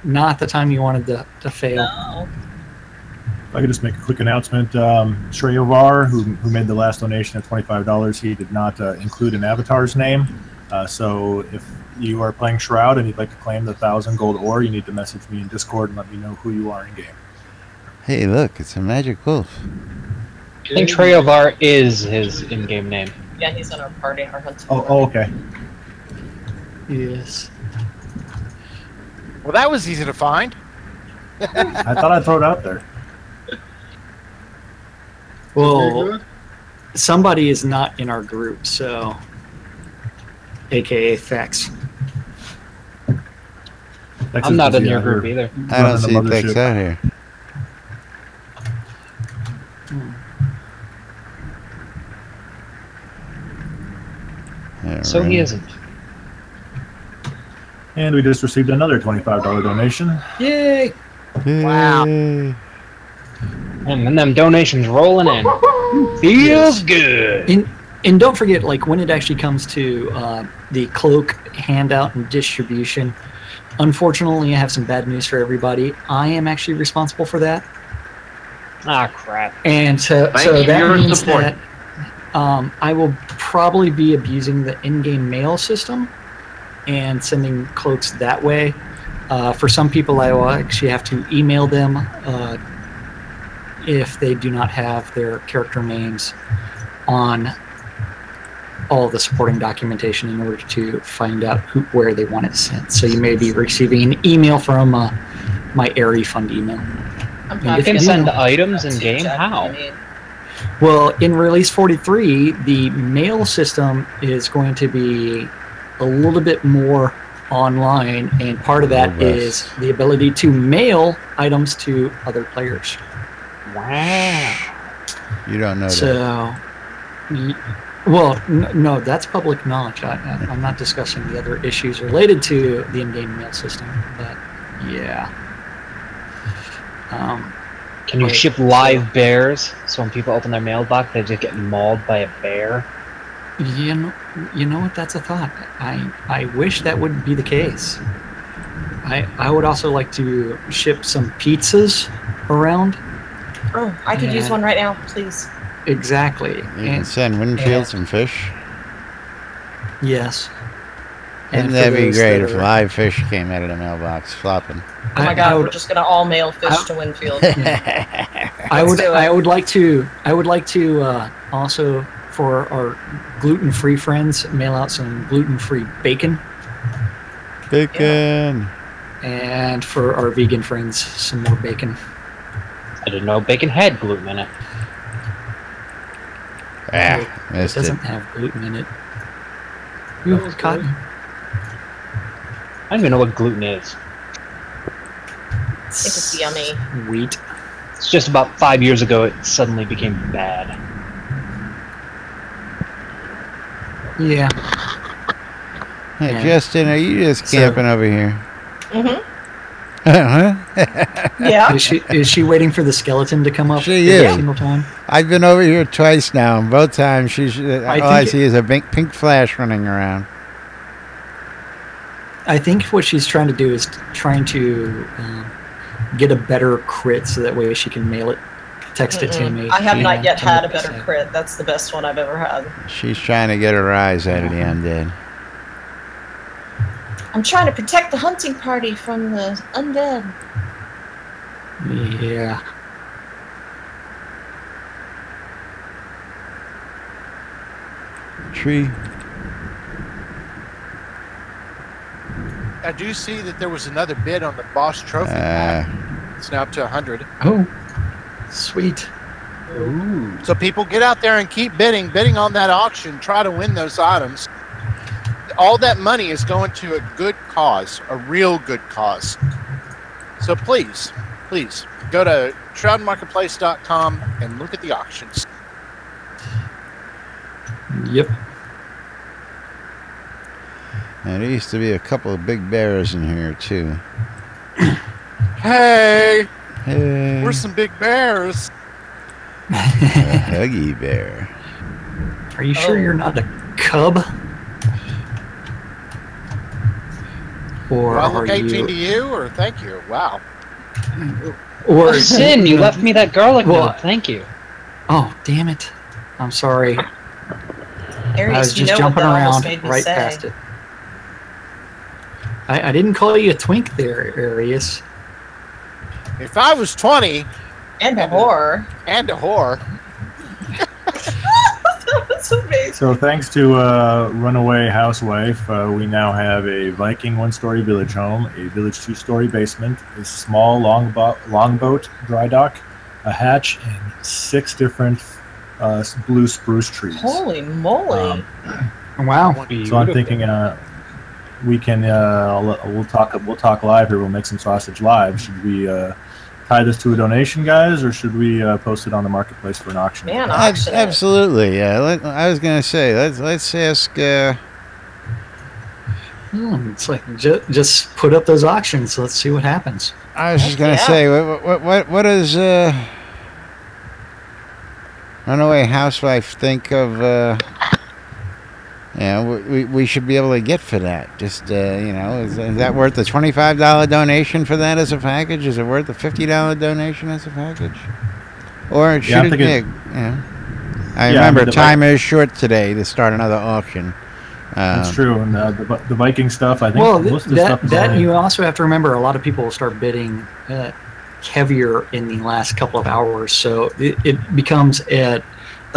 not the time you wanted to fail. No. If I could just make a quick announcement. Shreyovar, who made the last donation of $25, he did not include an avatar's name. So if you are playing Shroud and you'd like to claim the 1,000 gold ore, you need to message me in Discord and let me know who you are in game. Hey, look, it's a magic wolf. I think Treovar is his in-game name. Yeah, he's in our party, our hunting. Oh, okay. Yes. Well, that was easy to find. I thought I'd throw it out there. Well, somebody is not in our group, so AKA Fex. I'm not in your group either. I don't see Fex out here. So he isn't. And we just received another $25 donation. Yay! Wow. And them donations rolling in. Feels good. And don't forget, like, when it actually comes to the cloak handout and distribution, unfortunately, I have some bad news for everybody. I am actually responsible for that. Ah, crap. And so that means that I will probably be abusing the in-game mail system and sending cloaks that way. For some people, I will actually have to email them if they do not have their character names on all the supporting documentation in order to find out where they want it sent. So you may be receiving an email from my Airy Fund email. You can send items in game? How? Well, in Release 43, the mail system is going to be a little bit more online, and part of that is the ability to mail items to other players. Wow. You don't know that. Well, no, that's public knowledge. I'm not discussing the other issues related to the in-game mail system, but yeah. Can you ship live bears so when people open their mailbox, they just get mauled by a bear? You know what? That's a thought. I wish that would be the case. I would also like to ship some pizzas around. Oh, I could use one right now, please. You Exactly. can send Winfield some fish. Yes. Wouldn't that be great if live fish came out of the mailbox flopping? Oh my God, we're just gonna all mail fish to Winfield. I would like to also, for our gluten-free friends, mail out some gluten-free bacon. Bacon. And for our vegan friends, some more bacon. I didn't know bacon had gluten in it. Ah, it doesn't have gluten in it. Ooh, cotton. I don't even know what gluten is. It's yummy. Wheat. It's just about 5 years ago it suddenly became bad. Yeah. Hey, Justin, are you just camping over here? Mm-hmm. Huh? Yeah. Is she waiting for the skeleton to come up? She is. Every single time? I've been over here twice now, and both times she's all I see is a pink flash running around. I think what she's trying to do is trying to get a better crit so that way she can mail it, text it to me. I have not yet had a better crit. That's the best one I've ever had. She's trying to get a rise out of the undead. I'm trying to protect the hunting party from the undead. Yeah. Tree. I do see that there was another bid on the boss trophy pack. It's now up to 100. Oh, sweet. Ooh. So people get out there and keep bidding on that auction. Try to win those items. All that money is going to a good cause, a real good cause. So please go to shroudmarketplace.com and look at the auctions. Yep. And there used to be a couple of big bears in here too. Hey, Hey. we're some big bears. A huggy bear. Are you sure you're not a cub? Or Well, are look 18 you? to you, or thank you. Wow. Or Sin, you left me that garlic note. Thank you. Oh, damn it! I'm sorry. Arius, I was you just know what jumping that almost around made me right say. past it. I didn't call you a twink there, Arius. If I was 20 And a whore. and a whore, That's amazing. So thanks to Runaway Housewife, we now have a Viking one-story village home, a village two-story basement, a small longboat dry dock, a hatch, and 6 different blue spruce trees. Holy moly. Wow. So I'm thinking we can we'll talk live here. We'll make some sausage live. Should we tie this to a donation, guys, or should we post it on the marketplace for an auction? Man, auction. Absolutely. Yeah. I was gonna say let's ask. It's like just put up those auctions. Let's see what happens. I was just gonna say what does Runaway Housewife think of? We should be able to get for that. Just is that worth a $25 donation for that as a package? Is it worth a $50 donation as a package? Or should it be? I remember time is short today to start another auction. That's true, and the Viking stuff. I think most of the stuff is that you also have to remember. A lot of people will start bidding heavier in the last couple of hours, so it becomes a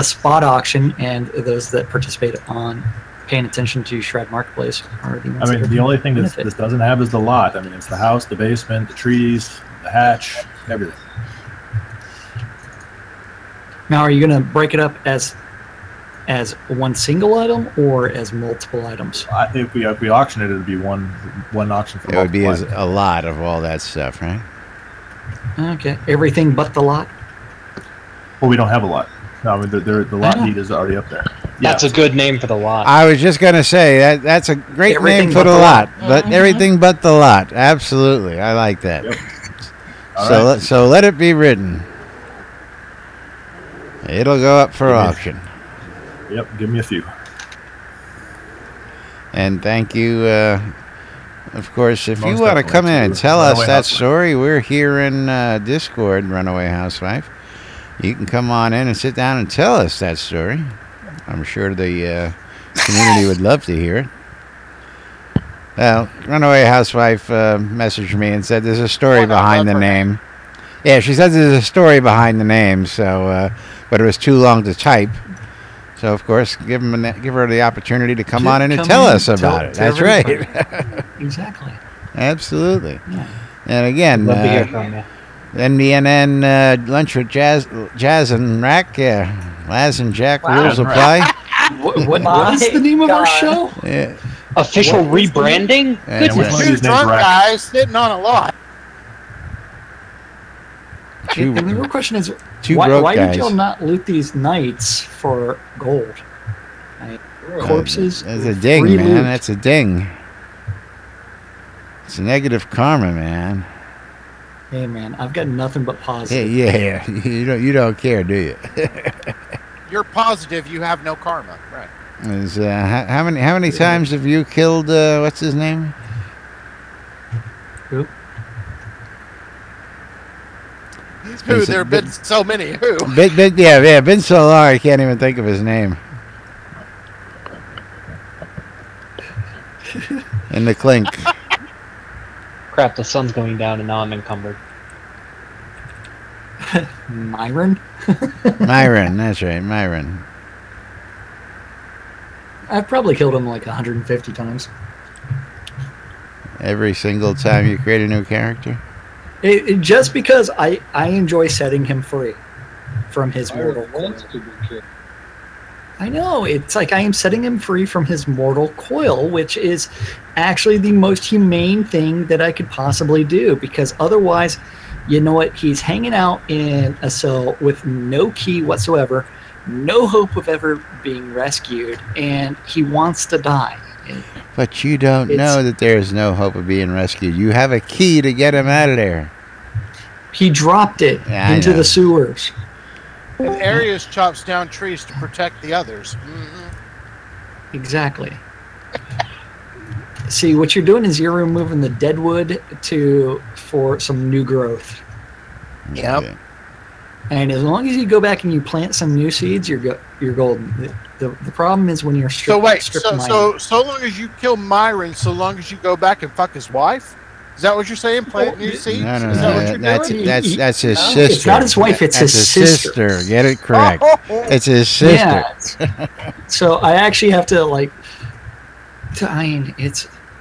spot auction, and those that participate on paying attention to Shroud Marketplace are the ones. I mean, the only thing this doesn't have is the lot. I mean, it's the house, the basement, the trees, the hatch, everything. Now, are you going to break it up as one single item or as multiple items? If we auction it, it'd be one auction for. It would be a lot of all that stuff, right? Okay, everything but the lot. Well, we don't have a lot. No, I mean, the lot need is already up there. That's a good name for the lot. I was just going to say that's a great name for the lot, but everything but the lot. Absolutely, I like that. Yep. So let it be written. It'll go up for auction. Yep, give me a few. And thank you. Of course, if you want to come in and tell us that story, we're here in Discord, Runaway Housewife. You can come on in and sit down and tell us that story. I'm sure the community would love to hear it. Well, Runaway Housewife messaged me and said there's a story behind the name. Yeah, she said there's a story behind the name, so but it was too long to type. So, of course, give her the opportunity to come on in and tell us about it. That's right. Exactly. Absolutely. Yeah. And again, love to hear from you. NBNN lunch with Jazz and Rack. Laz and Jack rules apply. What is the name of our show? Yeah. Official rebranding? Two drunk guys sitting on a lot. And the real question is, why did y'all not loot these knights for gold? Corpses? That's a ding, man. Loot. That's a ding. It's a negative karma, man. Hey, man, I've got nothing but positive. Yeah. You don't care, do you? You're positive you have no karma, right? How many times have you killed what's his name? Who? Who? There have been so many. Who? Been so long I can't even think of his name. In the clink. Crap, the sun's going down and now I'm encumbered. Myron? Myron, that's right, Myron. I've probably killed him like 150 times. Every single time you create a new character? Just because I enjoy setting him free from his mortal coil. I know, it's like I am setting him free from his mortal coil, which is actually the most humane thing that I could possibly do, because otherwise, you know what, he's hanging out in a cell with no key whatsoever, no hope of ever being rescued, and he wants to die. But you don't know that there's no hope of being rescued. You have a key to get him out of there. He dropped it into the sewers. And Arius chops down trees to protect the others. Mm-hmm. Exactly. See, what you're doing is you're removing the dead wood for some new growth. Yep. Okay. And as long as you go back and you plant some new seeds, you're golden. The problem is when you're so long as you kill Myron, so long as you go back and fuck his wife. Is that what you're saying? Plant new seeds? No, Is that what you're doing? That's his sister. It's not his wife. It's his sister. Get it correct. It's his sister. Yeah. So I actually have to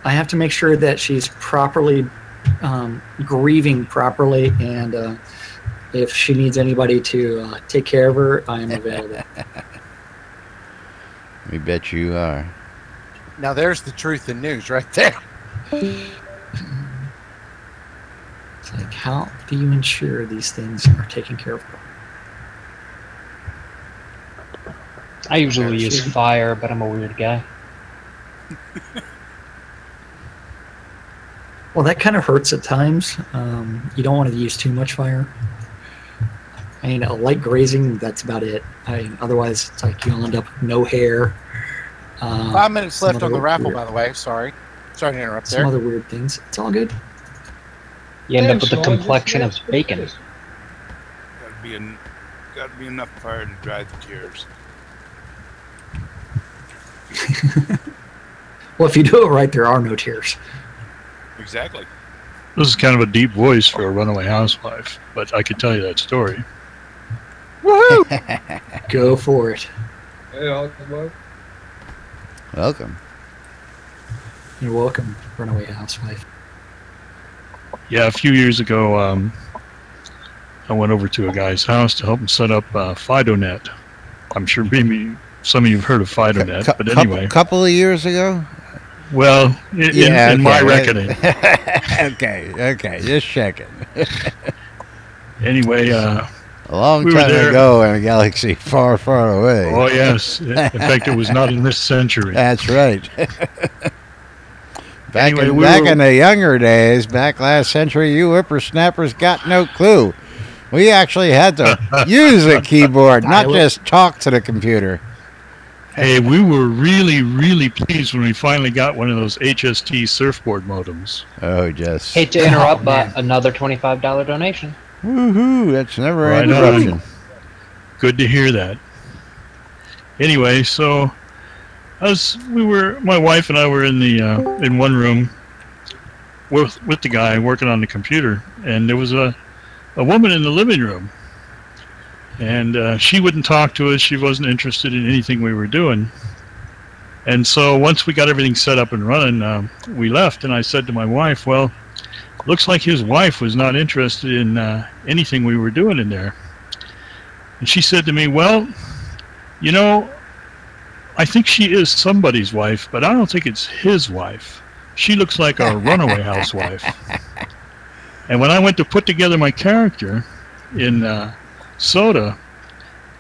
I have to make sure that she's properly grieving properly, and if she needs anybody to take care of her, I am available. We bet you are. Now there's the truth in news right there. It's like, how do you ensure these things are taken care of? I usually use fire, but I'm a weird guy. Well, that kind of hurts at times. You don't want to use too much fire. I mean, a light grazing, that's about it. Otherwise, it's like you'll end up with no hair. 5 minutes left on the raffle, by the way. Sorry to interrupt there. Some other weird things. It's all good. You end up with the complexion of bacon. Got to be enough fire to dry the tears. Well, if you do it right, there are no tears. Exactly. This is kind of a deep voice for a runaway housewife, but I could tell you that story. Woohoo! Go for it. Hey, Hawkeye. Welcome. You're welcome, runaway housewife. Yeah, a few years ago, I went over to a guy's house to help him set up FidoNet. I'm sure maybe some of you have heard of FidoNet, but anyway. A couple of years ago? Well, in my reckoning. Okay, just checking. Anyway, a long time ago in a galaxy far, far away. Oh, yes. In fact, it was not in this century. That's right. Back in the younger days, back last century, you whippersnappers got no clue. We actually had to use a keyboard, not just talk to the computer. Hey, we were really, really pleased when we finally got one of those HST surfboard modems. Oh, just... Hate to interrupt, but another $25 donation. Woohoo! That's never an interruption. Good to hear that. Anyway, so my wife and I were in the in one room with the guy working on the computer, and there was a woman in the living room, and she wouldn't talk to us. She wasn't interested in anything we were doing. And so once we got everything set up and running, we left, and I said to my wife, well, looks like his wife was not interested in anything we were doing in there. And she said to me, well, you know, I think she is somebody's wife, but I don't think it's his wife. She looks like a runaway housewife. And when I went to put together my character in Soda,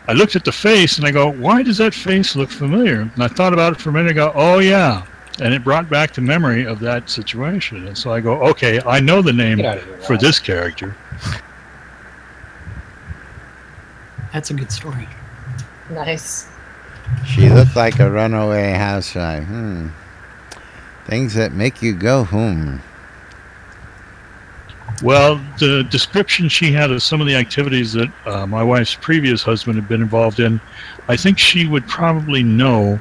I looked at the face and I go, why does that face look familiar? And I thought about it for a minute and I go, oh yeah. And it brought back the memory of that situation. And so I go, okay, I know the name for this character. That's a good story. Nice. She looked like a runaway housewife. Things that make you go, Well, the description she had of some of the activities that my wife's previous husband had been involved in, I think she would probably know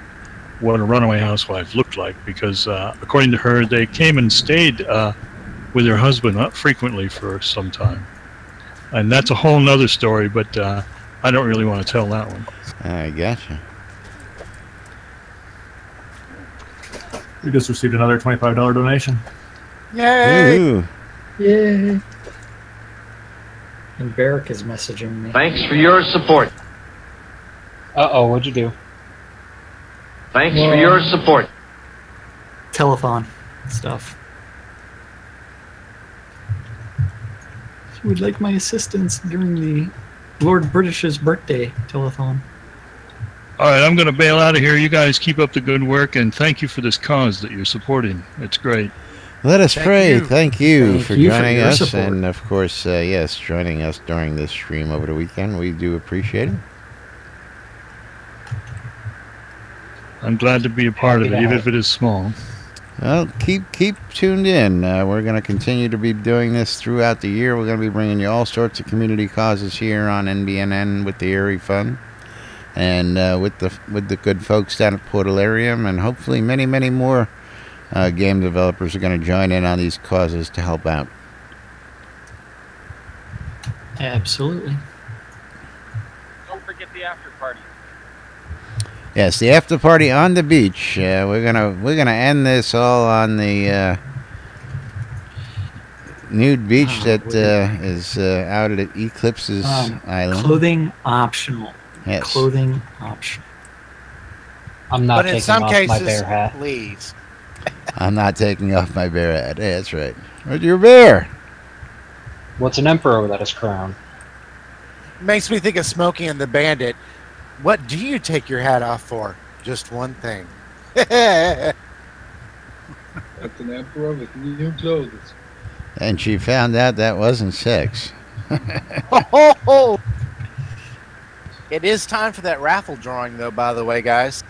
what a runaway housewife looked like, because according to her, they came and stayed with her husband frequently for some time. And that's a whole nother story, but I don't really want to tell that one. I gotcha. We just received another $25 donation. Yay! Ooh. Yay! And Barrick is messaging me. Thanks for your support. Uh-oh, what'd you do? Thanks for your support. Telethon stuff. She would like my assistance during the Lord British's birthday telethon. All right, I'm going to bail out of here. You guys keep up the good work, and thank you for this cause that you're supporting. It's great. Let us pray. Thank you for joining us, support. and of course, yes, joining us during this stream over the weekend. We do appreciate it. I'm glad to be a part of it, even if it is small. Well, keep tuned in. We're going to continue to be doing this throughout the year. We're going to be bringing you all sorts of community causes here on NBNN with the Erie Fund, and with the good folks down at Portalarium, and hopefully many more game developers are going to join in on these causes to help out. Absolutely. Don't forget the after party. Yes, the after party on the beach. We're gonna end this all on the nude beach that is out at Eclipse's Island. Clothing optional. Yes. Clothing optional. I'm not But in taking some off cases, my bear hat. please. I'm not taking off my bear hat. Hey, that's right. Where's your bear? What's an emperor without his crown? Makes me think of Smokey and the Bandit. What do you take your hat off for? Just one thing. That's an emperor with new clothes. And she found out that wasn't sex. It is time for that raffle drawing, though, by the way, guys.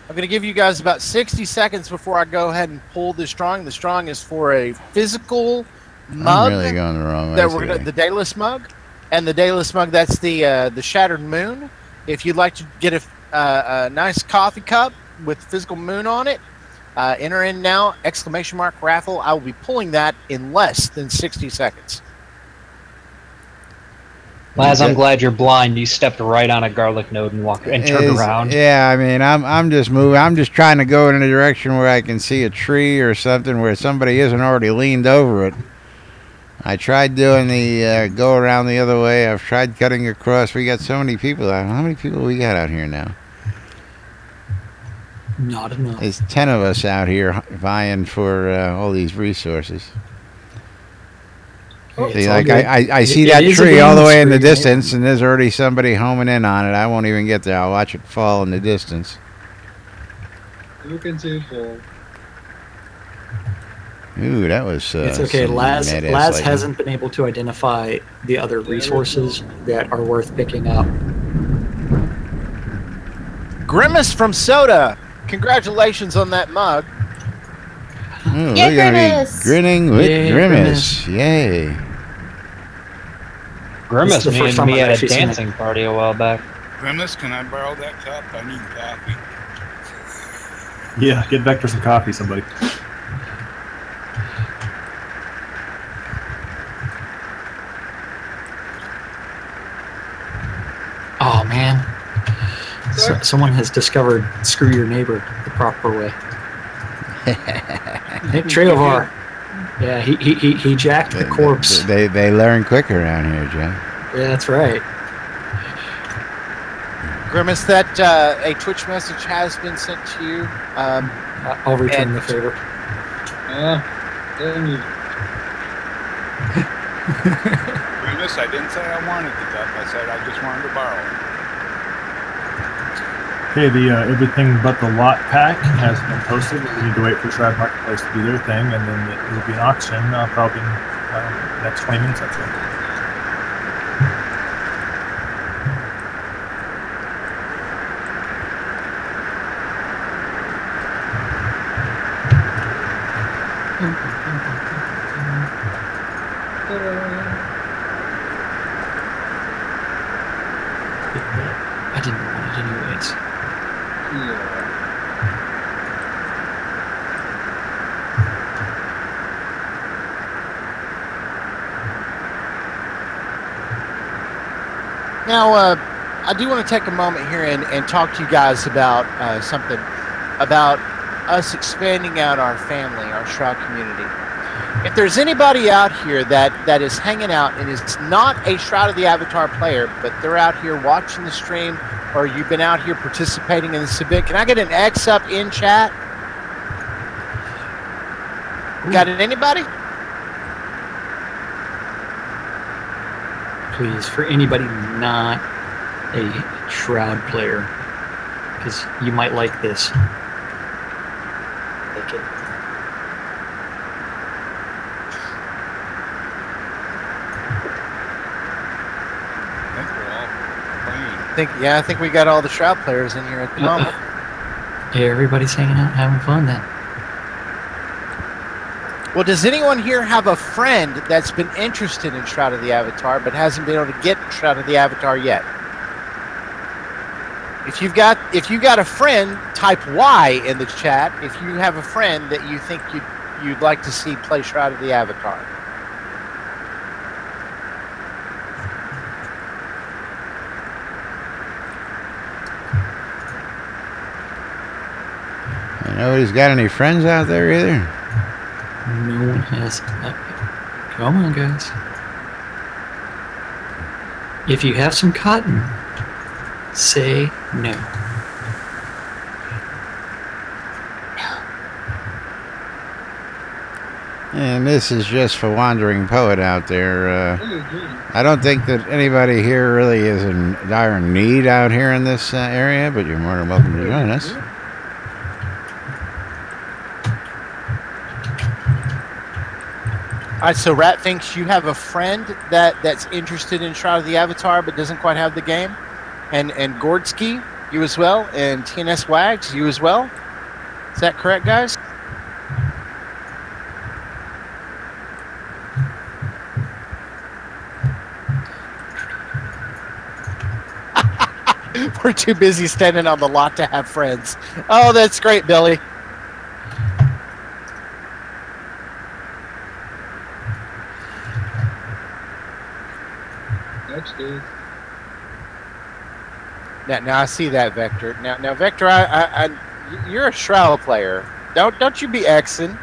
I'm going to give you guys about 60 seconds before I go ahead and pull this drawing. This drawing is for a physical mug. I'm really going the wrong way. That we're gonna, the Daedalus mug. And the Daedalus mug, that's the Shattered Moon. If you'd like to get a nice coffee cup with physical moon on it, enter in now, ! Raffle. I will be pulling that in less than 60 seconds. Laz, I'm glad you're blind. You stepped right on a garlic node and turned around. Yeah, I mean, I'm just moving. I'm just trying to go in a direction where I can see a tree or something where somebody isn't already leaned over it. I tried doing the go around the other way. I've tried cutting across. We got so many people out. How many people we got out here now? Not enough. There's 10 of us out here vying for all these resources. See, like I see that tree all the way in the distance, and there's already somebody homing in on it. I won't even get there. I'll watch it fall in the distance. You can see it fall. Ooh, that was. It's okay. Laz hasn't been able to identify the other resources that are worth picking up. Grimace from Soda. Congratulations on that mug. Ooh, we're gonna be grinning with Grimace. Yay. Grimace made me at a dancing party a while back. Grimace, can I borrow that cup? I need coffee. Yeah, get Vector some coffee, somebody. Oh man, someone has discovered "Screw Your Neighbor" the proper way. Treovar. Yeah, he jacked the corpse. They learn quick around here, Joe. Yeah, that's right. Grimace, that a Twitch message has been sent to you. I'll return the favor. Damn you. Grimace, I didn't say I wanted the cup. I said I just wanted to borrow it. Okay, the everything but the lot pack has been posted. We need to wait for Shroud Marketplace to do their thing, and then it will be an auction probably in the next 20 minutes, I'd say. I didn't want it anyways. Now, I do want to take a moment here and talk to you guys about something about us expanding out our family, our Shroud community. If there's anybody out here that is hanging out and is not a Shroud of the Avatar player, but they're out here watching the stream, or you've been out here participating in this event, can I get an X up in chat? Got it, anybody? Please, for anybody not a Shroud player, because you might like this. Like it. I think we got all the Shroud players in here at the moment. Hey, everybody's hanging out, having fun then. Well, does anyone here have a friend that's been interested in Shroud of the Avatar but hasn't been able to get Shroud of the Avatar yet? If you've got a friend, type Y in the chat. If you have a friend that you think you'd like to see play Shroud of the Avatar. Nobody's got any friends out there either? No one has. Come on, guys. If you have some cotton, say no. And this is just for Wandering Poet out there. I don't think that anybody here really is in dire need out here in this area, but you're more than welcome to join us. All right, so Rat thinks you have a friend that's interested in Shroud of the Avatar but doesn't quite have the game. And Gordsky, you as well. And TNS Wags, you as well. Is that correct, guys? We're too busy standing on the lot to have friends. Oh, that's great, Billy. That's good. Now I see that, Vector. Now Vector, you're a Shroud player. Don't you be Xing.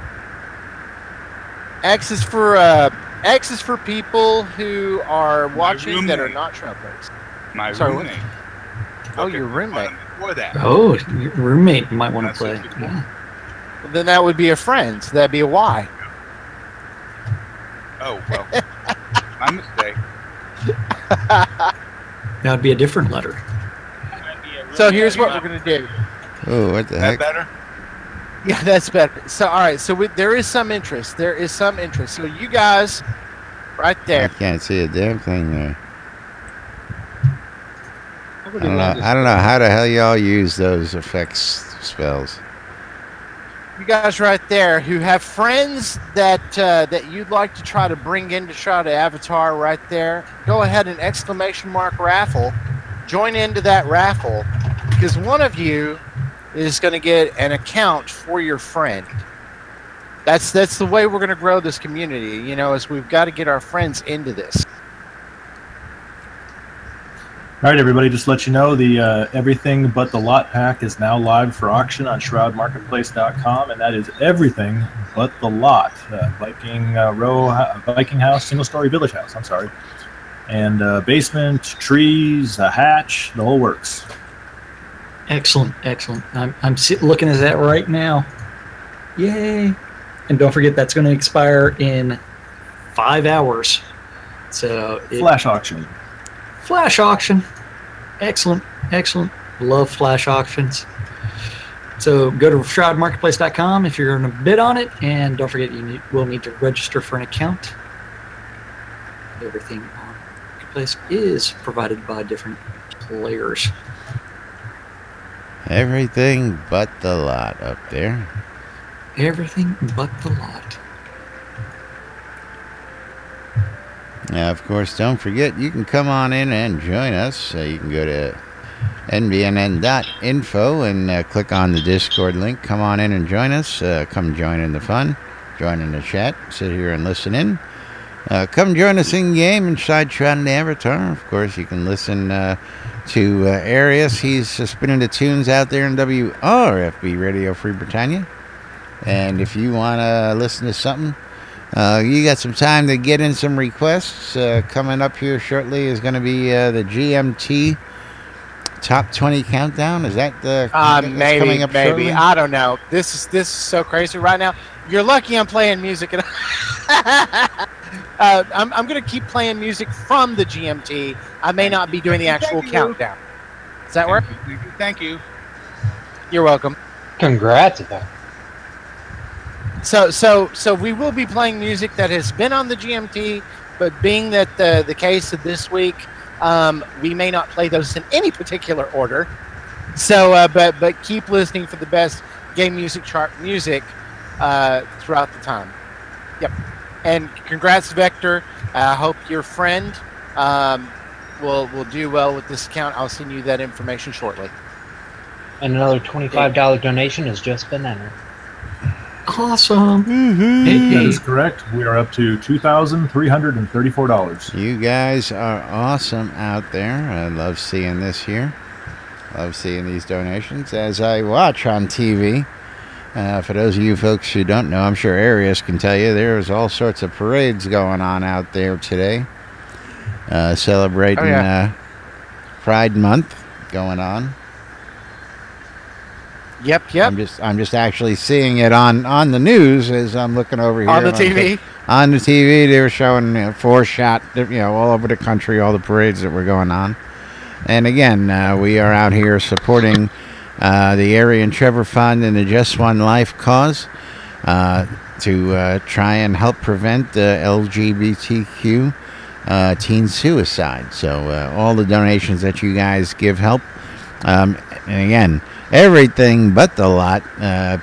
X is for people who are watching that are not Shroud players. My Sorry, roommate. Oh, your roommate. Before that. Oh, your roommate might want to play. Yeah. Well, then that would be a friend. So that'd be a Y. Oh, well. My mistake. That would be a different letter. So here's what we're going to do. Oh, what the heck? That better? Yeah, that's better. So, all right. So there is some interest. There is some interest. So you guys, right there. I can't see a damn thing there. I don't know how the hell y'all use those effects spells. You guys right there who have friends that that you'd like to try to bring into Shroud of Avatar right there, go ahead and ! raffle. Join into that raffle because one of you is going to get an account for your friend. That's the way we're going to grow this community, you know, is we've got to get our friends into this. All right, everybody, just to let you know, the Everything But the Lot pack is now live for auction on shroudmarketplace.com, and that is everything but the lot. Viking Viking house, single-story village house, I'm sorry. And basement, trees, a hatch, the whole works. Excellent, excellent. I'm looking at that right now. Yay! And don't forget, that's going to expire in 5 hours. So flash auction. Flash auction. Excellent, excellent. Love flash auctions. So go to shroudmarketplace.com if you're going to bid on it, and don't forget you will need to register for an account. Everything on Marketplace is provided by different players. Everything but the lot up there. Everything but the lot. Now, of course, don't forget, you can come on in and join us. You can go to nbnn.info and click on the Discord link. Come on in and join us. Come join in the fun. Join in the chat. Sit here and listen in. Come join us in game inside Shroud of the Avatar. Of course, you can listen to Arius. He's spinning the tunes out there in WRFB Radio Free Britannia. And if you want to listen to something, you got some time to get in some requests. Coming up here shortly is going to be the GMT Top 20 Countdown. Is that the maybe coming up shortly? I don't know. This is so crazy right now. You're lucky I'm playing music. And I'm going to keep playing music from the GMT. I may not be doing the actual countdown. Does that work? Thank you. You're welcome. Congrats. So we will be playing music that has been on the GMT, but being that the case of this week, we may not play those in any particular order. So, but keep listening for the best game music chart music throughout the time. Yep. And congrats, Vector. I hope your friend will do well with this account. I'll send you that information shortly. And another $25 donation has just been entered. Awesome. That is correct. We are up to $2,334. You guys are awesome out there. I love seeing this here. Love seeing these donations as I watch on TV. For those of you folks who don't know, I'm sure Arius can tell you, there's all sorts of parades going on out there today. Celebrating Pride Month going on. Yep. I'm just actually seeing it on the news as I'm looking over here on the TV. On the TV, they were showing 4-shot, all over the country, all the parades that were going on. And again, we are out here supporting the Ari and Trevor Fund and the Just One Life cause to try and help prevent LGBTQ teen suicide. So all the donations that you guys give help. And again, everything but the lot.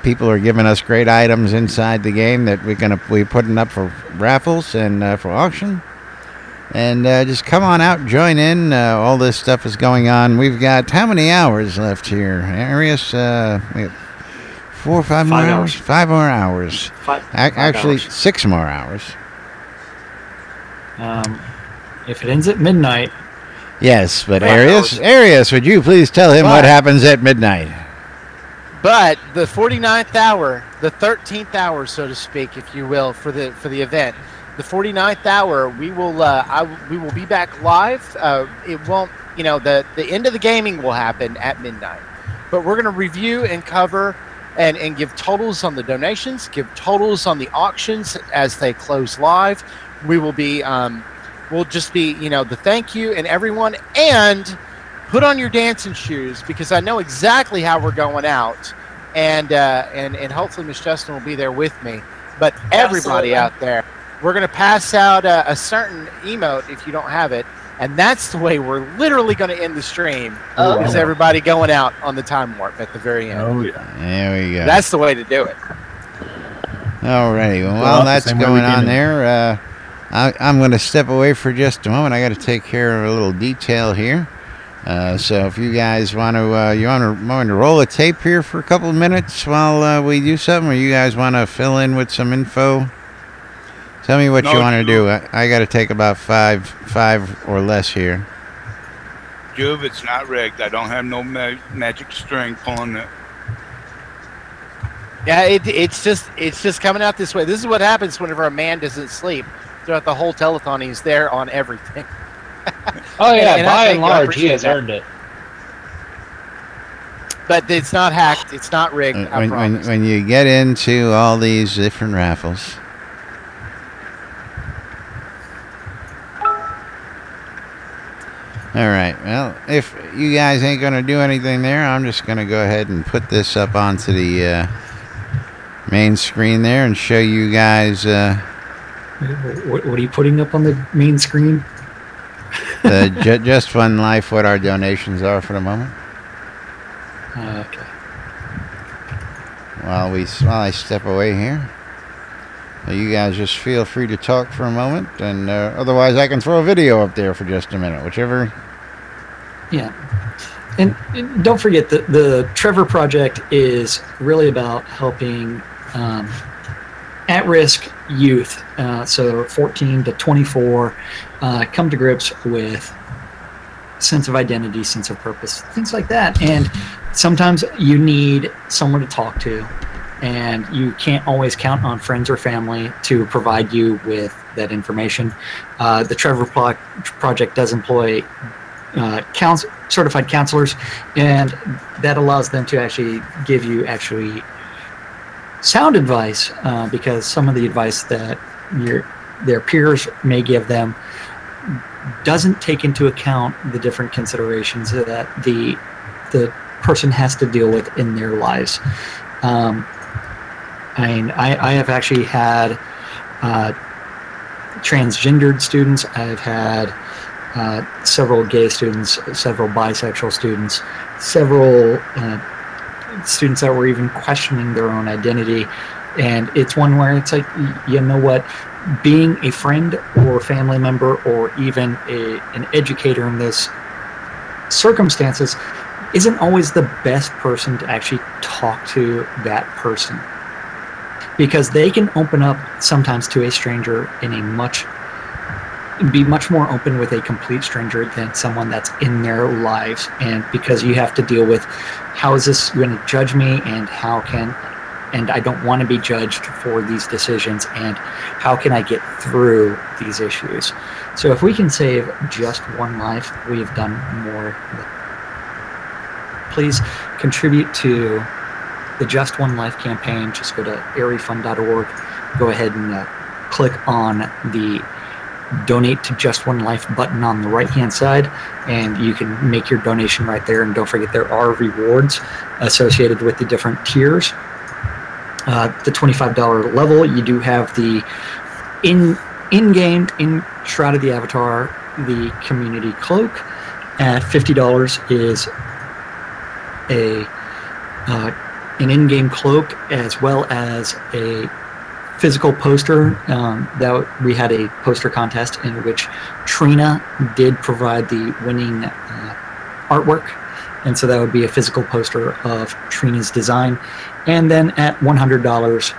People are giving us great items inside the game that we're putting up for raffles and for auction. And just come on out, join in. All this stuff is going on. We've got how many hours left here, Arius? We have 4 or 5 more hours. 5 more hours. Actually, 6 more hours. If it ends at midnight. Yes, but Arius, would you please tell him what happens at midnight? But the 49th hour, the 13th hour, so to speak, if you will, for the event, the 49th hour, we will be back live. It won't, the end of the gaming will happen at midnight, but we're going to review and cover and give totals on the donations, give totals on the auctions as they close live. We will be will just be, the thank you and everyone, and put on your dancing shoes because I know exactly how we're going out, and hopefully Miss Justin will be there with me. But everybody out there, we're going to pass out a certain emote if you don't have it, and that's the way we're literally going to end the stream. Is everybody going out on the time warp at the very end? Oh yeah, there we go. That's the way to do it. Alrighty, well, while that's going on there. I'm going to step away for just a moment. I got to take care of a little detail here. So if you guys want to roll a tape here for a couple of minutes while we do something, or you guys want to fill in with some info, tell me what you want to do. I got to take about five or less here. Juve, it's not rigged. I don't have no magic string pulling it. Yeah, it's just coming out this way. This is what happens whenever a man doesn't sleep. Throughout the whole telethon, he's there on everything. Oh yeah, by and large, he has earned it. But it's not hacked. It's not rigged. I promise. When you get into all these different raffles, all right. Well, if you guys ain't gonna do anything there, I'm just gonna go ahead and put this up onto the main screen there and show you guys. What are you putting up on the main screen? Just Fun Life, what our donations are for the moment. Okay. While I step away here, you guys just feel free to talk for a moment, and otherwise I can throw a video up there for just a minute, whichever. Yeah. And don't forget that the Trevor Project is really about helping at-risk youth, so 14 to 24, come to grips with sense of identity, sense of purpose, things like that. And sometimes you need someone to talk to, and you can't always count on friends or family to provide you with that information. The Trevor Project does employ certified counselors, and that allows them to actually give you sound advice, because some of the advice that their peers may give them doesn't take into account the different considerations that the person has to deal with in their lives. I have actually had transgendered students. I've had several gay students, several bisexual students, several students that were even questioning their own identity. And it's one where it's like, you know what, being a friend or family member or even an educator in those circumstances isn't always the best person to actually talk to that person, because they can open up sometimes to a stranger be much more open with a complete stranger than someone that's in their lives. And because you have to deal with, how is this going to judge me, and and I don't want to be judged for these decisions, and how can I get through these issues? So if we can save just one life, we have done more. Please contribute to the Just One Life campaign. Just go to areafund.org, go ahead and click on the Donate to Just One Life button on the right-hand side, and you can make your donation right there. And don't forget, there are rewards associated with the different tiers. The $25 level, you do have the in-game, in Shroud of the Avatar, the community cloak. At $50 is an in-game cloak, as well as a physical poster. That we had a poster contest in which Trina did provide the winning artwork, and so that would be a physical poster of Trina's design. And then at $100,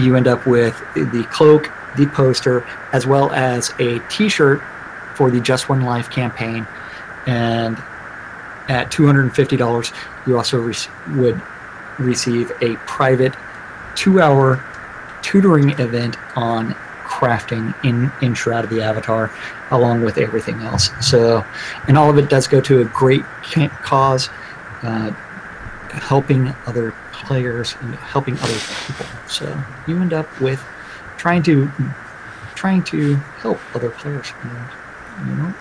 you end up with the cloak, the poster, as well as a t-shirt for the Just One Life campaign. And at $250, you also would receive a private 2-hour tutoring event on crafting in Shroud of the Avatar, along with everything else. So, and all of it does go to a great cause, helping other players and helping other people. So you end up with trying to help other players. And, you know,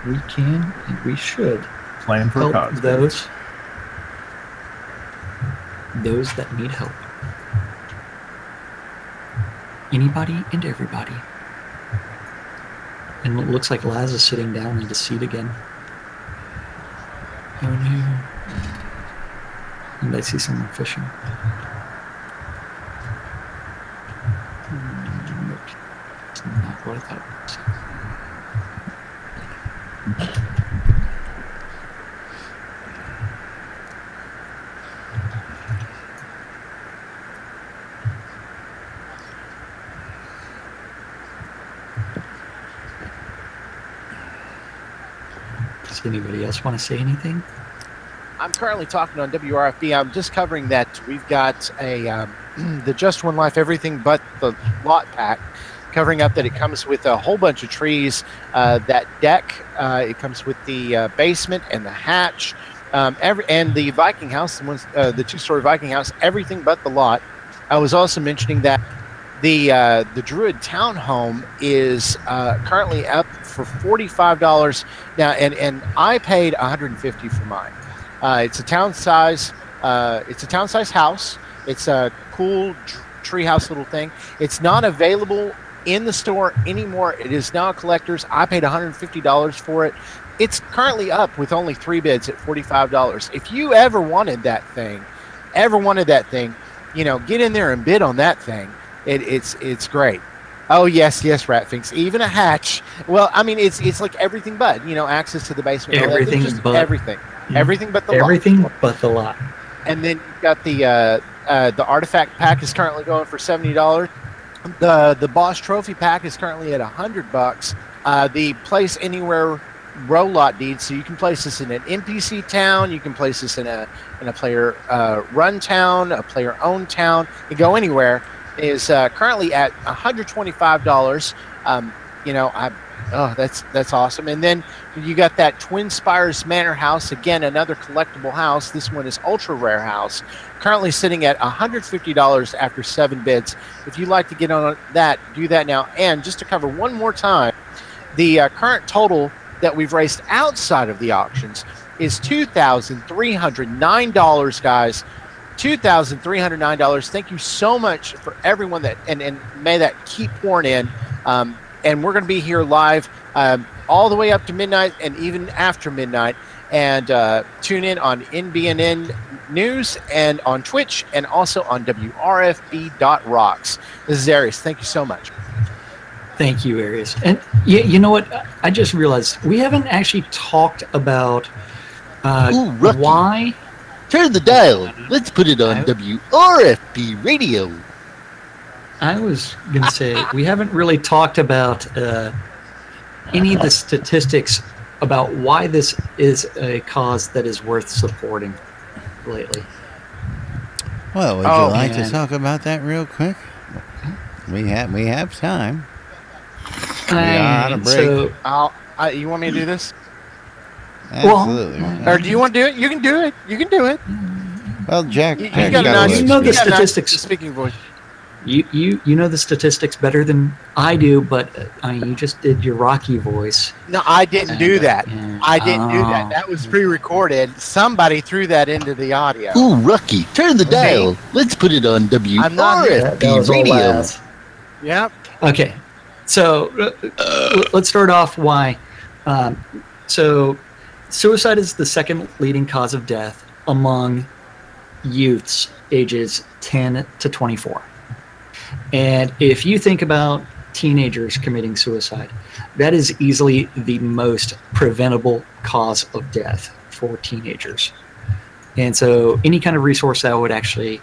we can and we should plan for help cause, those that need help. Anybody and everybody. And it looks like Laz is sitting down in the seat again. Oh no. And I see someone fishing. Nope. It's not what I thought it was. Does anybody else want to say anything? I'm currently talking on WRFB. I'm just covering that we've got a the Just One Life Everything But the Lot pack, covering up that it comes with a whole bunch of trees, that deck, it comes with the basement and the hatch, and the Viking house, the two-story Viking house, everything but the lot. I was also mentioning that the Druid Townhome is currently up for $45 now, and I paid $150 for mine. It's a town size. It's a town size house. It's a cool treehouse little thing. It's not available in the store anymore. It is now a collector's. I paid $150 for it. It's currently up with only 3 bids at $45. If you ever wanted that thing, you know, get in there and bid on that thing. It's great. Oh yes, Ratfinks. Even a hatch. Well, I mean, it's like everything but, you know, access to the basement. Everything but everything. Everything but the lot. Everything but the lot. And then you've got the artifact pack is currently going for $70. The boss trophy pack is currently at $100. The place anywhere row lot deed, so you can place this in an NPC town, you can place this in a player run town, a player owned town, you go anywhere, is currently at $125. You know, that's awesome. And then you got that Twin Spires Manor house, again another collectible house. This one is ultra rare house, currently sitting at $150 after 7 bids. If you'd like to get on that, do that now. And just to cover one more time, the current total that we've raised outside of the auctions is $2,309, guys. $2,309. Thank you so much for everyone that, and may that keep pouring in. And we're going to be here live all the way up to midnight and even after midnight. And tune in on NBNN News and on Twitch and also on WRFB.rocks. This is Arius. Thank you so much. Thank you, Arius. And you know what? I just realized we haven't actually talked about why. Turn the dial. Let's put it on WRFB radio. I was going to say, we haven't really talked about any of the statistics about why this is a cause that is worth supporting lately. Well, would you like to talk about that real quick? We have time. We are on a break. So, you want me to do this? Absolutely. Or do you want to do it? You can do it. You can do it. Well, Jack, you know the statistics. Speaking voice. You know the statistics better than I do, but you just did your Rocky voice. No, I didn't do that. I didn't do that. That was pre-recorded. Somebody threw that into the audio. Ooh, Rocky, turn the dial. Let's put it on WRFB radio. Yep. Okay, so let's start off why. So suicide is the second leading cause of death among youths ages 10 to 24. And if you think about teenagers committing suicide, that is easily the most preventable cause of death for teenagers. And so any kind of resource that would actually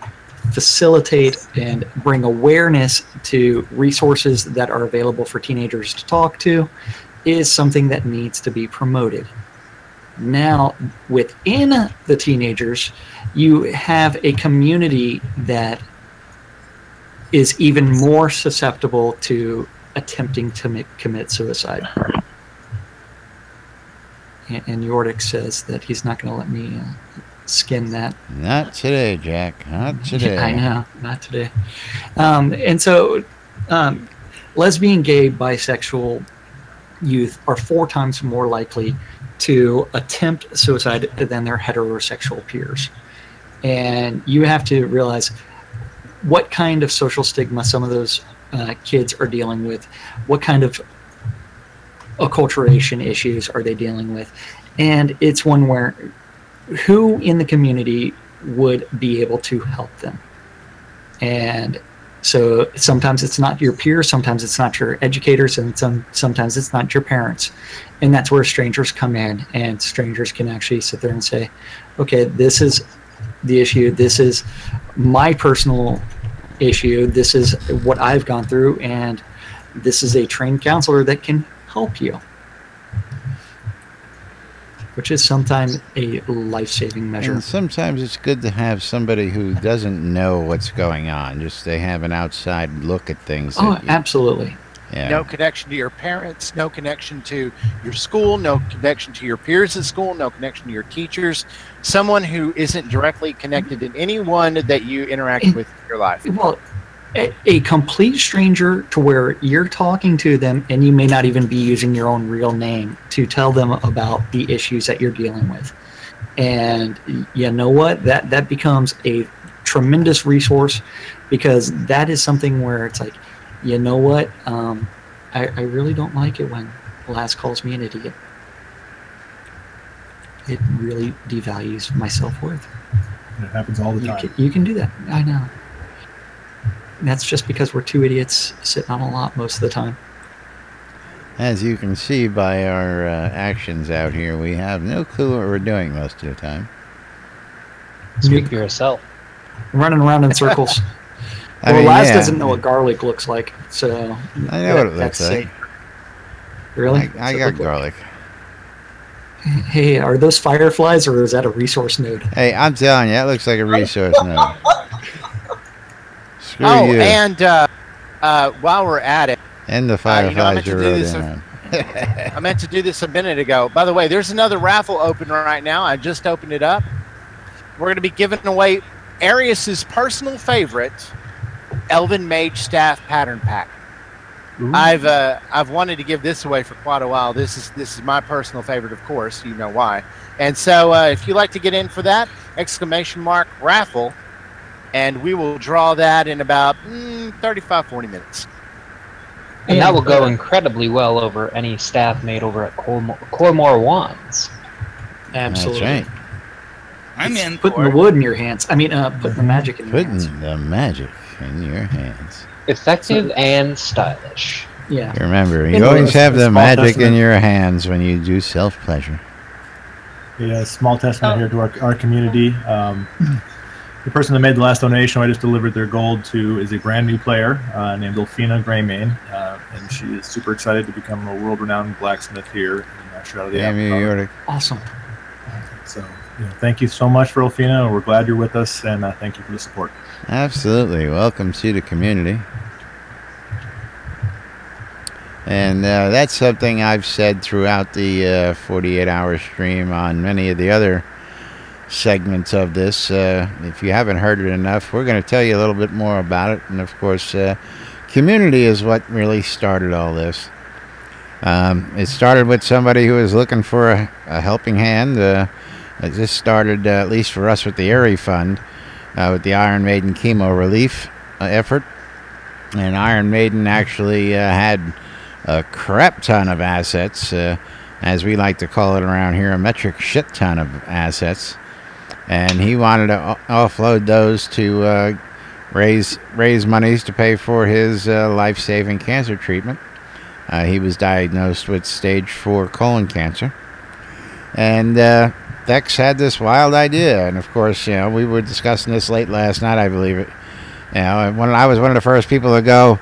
facilitate and bring awareness to resources that are available for teenagers to talk to is something that needs to be promoted. Now, within the teenagers, you have a community that is even more susceptible to attempting to commit suicide. And Yordic says that he's not going to let me skin that. Not today, Jack. Not today. I know, not today. And so lesbian, gay, bisexual youth are 4 times more likely to attempt suicide than their heterosexual peers. And you have to realize what kind of social stigma some of those kids are dealing with, what kind of acculturation issues are they dealing with. And it's one where who in the community would be able to help them. And so sometimes it's not your peers, sometimes it's not your educators, and sometimes it's not your parents. And that's where strangers come in, and strangers can actually sit there and say, okay, this is the issue, this is my personal issue, this is what I've gone through, and this is a trained counselor that can help you. Which is sometimes a life-saving measure. And sometimes it's good to have somebody who doesn't know what's going on. Just they have an outside look at things. Oh, absolutely. Yeah. No connection to your parents, no connection to your school, no connection to your peers at school, no connection to your teachers. Someone who isn't directly connected in anyone that you interact with in your life. Well, a complete stranger to where you're talking to them and you may not even be using your own real name to tell them about the issues that you're dealing with. And you know what? That becomes a tremendous resource, because that is something where it's like, you know what? I really don't like it when Laz calls me an idiot. It really devalues my self-worth. It happens all the time. You can do that. I know. And that's just because we're 2 idiots sitting on a lot most of the time. As you can see by our actions out here, we have no clue what we're doing most of the time. Speak for yourself. Running around in circles. Well, Laz doesn't know what garlic looks like, so I know what it looks like. Safe. Really? I got garlic. Hey, are those fireflies, or is that a resource node? Hey, I'm telling you, that looks like a resource node. Screw you. And while we're at it, and the fireflies are rolling around. I meant to do this a minute ago. By the way, there's another raffle open right now. I just opened it up. We're going to be giving away Arius's personal favorite Elven Mage Staff Pattern Pack. Ooh. I've wanted to give this away for quite a while. This is my personal favorite, of course. You know why. And so if you'd like to get in for that, !raffle, and we will draw that in about 35-40 minutes. And that will go incredibly well over any staff made over at Coremore Wands. Absolutely. That's right. I'm in. Putting the wood in your hands. I mean, putting the magic in your hands. Putting the magic in your hands. Effective and stylish. Yeah. Remember, you always have the magic in your hands when you do self-pleasure. Yeah, small testament here to our community. The person that made the last donation, I just delivered their gold to, is a brand new player named Elfina Greymane, and she is super excited to become a world-renowned blacksmith here in Shroud of the Avatar. Awesome. So, thank you so much for Elfina. We're glad you're with us, and thank you for the support. Absolutely. Welcome to the community. And that's something I've said throughout the 48-hour stream on many of the other segments of this. If you haven't heard it enough, we're going to tell you a little bit more about it. And of course, community is what really started all this. It started with somebody who was looking for a helping hand. It just started, at least for us, with the Airy Fund, with the Iron Maiden chemo relief effort. And Iron Maiden actually had a crap ton of assets, as we like to call it around here, a metric shit ton of assets. And he wanted to offload those to raise monies to pay for his life-saving cancer treatment. He was diagnosed with stage 4 colon cancer. And Dex had this wild idea. And of course, we were discussing this late last night, I believe it. When I was one of the first people to go,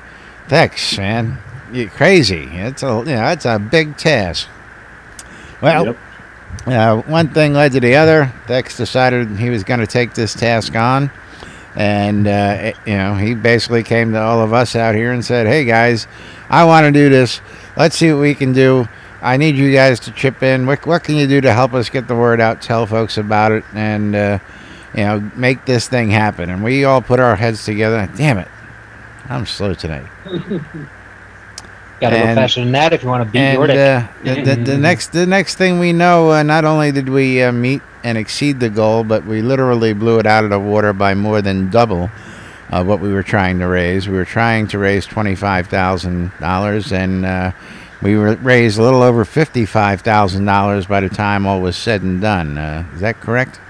Dex, man, you're crazy. It's a big task. Well, one thing led to the other. Dex decided he was going to take this task on, and he basically came to all of us out here and said, "Hey guys, I want to do this. Let's see what we can do. I need you guys to chip in. What can you do to help us get the word out, tell folks about it, and make this thing happen?" And we all put our heads together. Damn it, I'm slow tonight. Gotta go faster than that if you want to beat Nordic. The next thing we know, not only did we meet and exceed the goal, but we literally blew it out of the water by more than double what we were trying to raise. We were trying to raise $25,000, and we raised a little over $55,000 by the time all was said and done. Is that correct?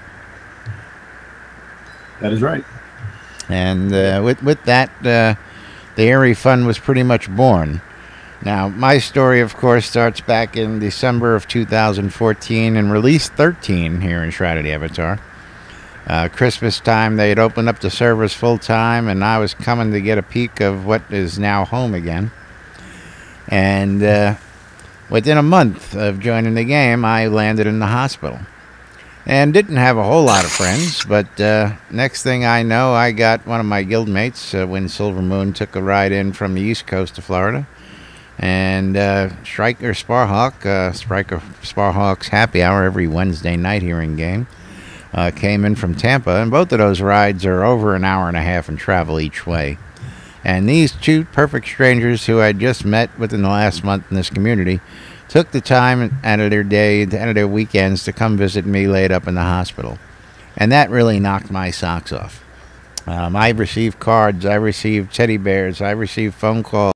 That is right. And with that, the Airy Fund was pretty much born. Now, my story, of course, starts back in December of 2014 and release 13 here in Shroud of the Avatar. Christmas time, they had opened up the servers full time, and I was coming to get a peek of what is now home again. And within a month of joining the game, I landed in the hospital. And didn't have a whole lot of friends, but next thing I know, I got one of my guildmates, when Silver Moon took a ride in from the East Coast of Florida. And Striker Sparhawk's happy hour every Wednesday night here in game came in from Tampa, and both of those rides are over an hour and a half in travel each way. And these two perfect strangers who I just met within the last month in this community took the time out of their day, out of their weekends, to come visit me laid up in the hospital. And that really knocked my socks off. I received cards, I received teddy bears, I received phone calls.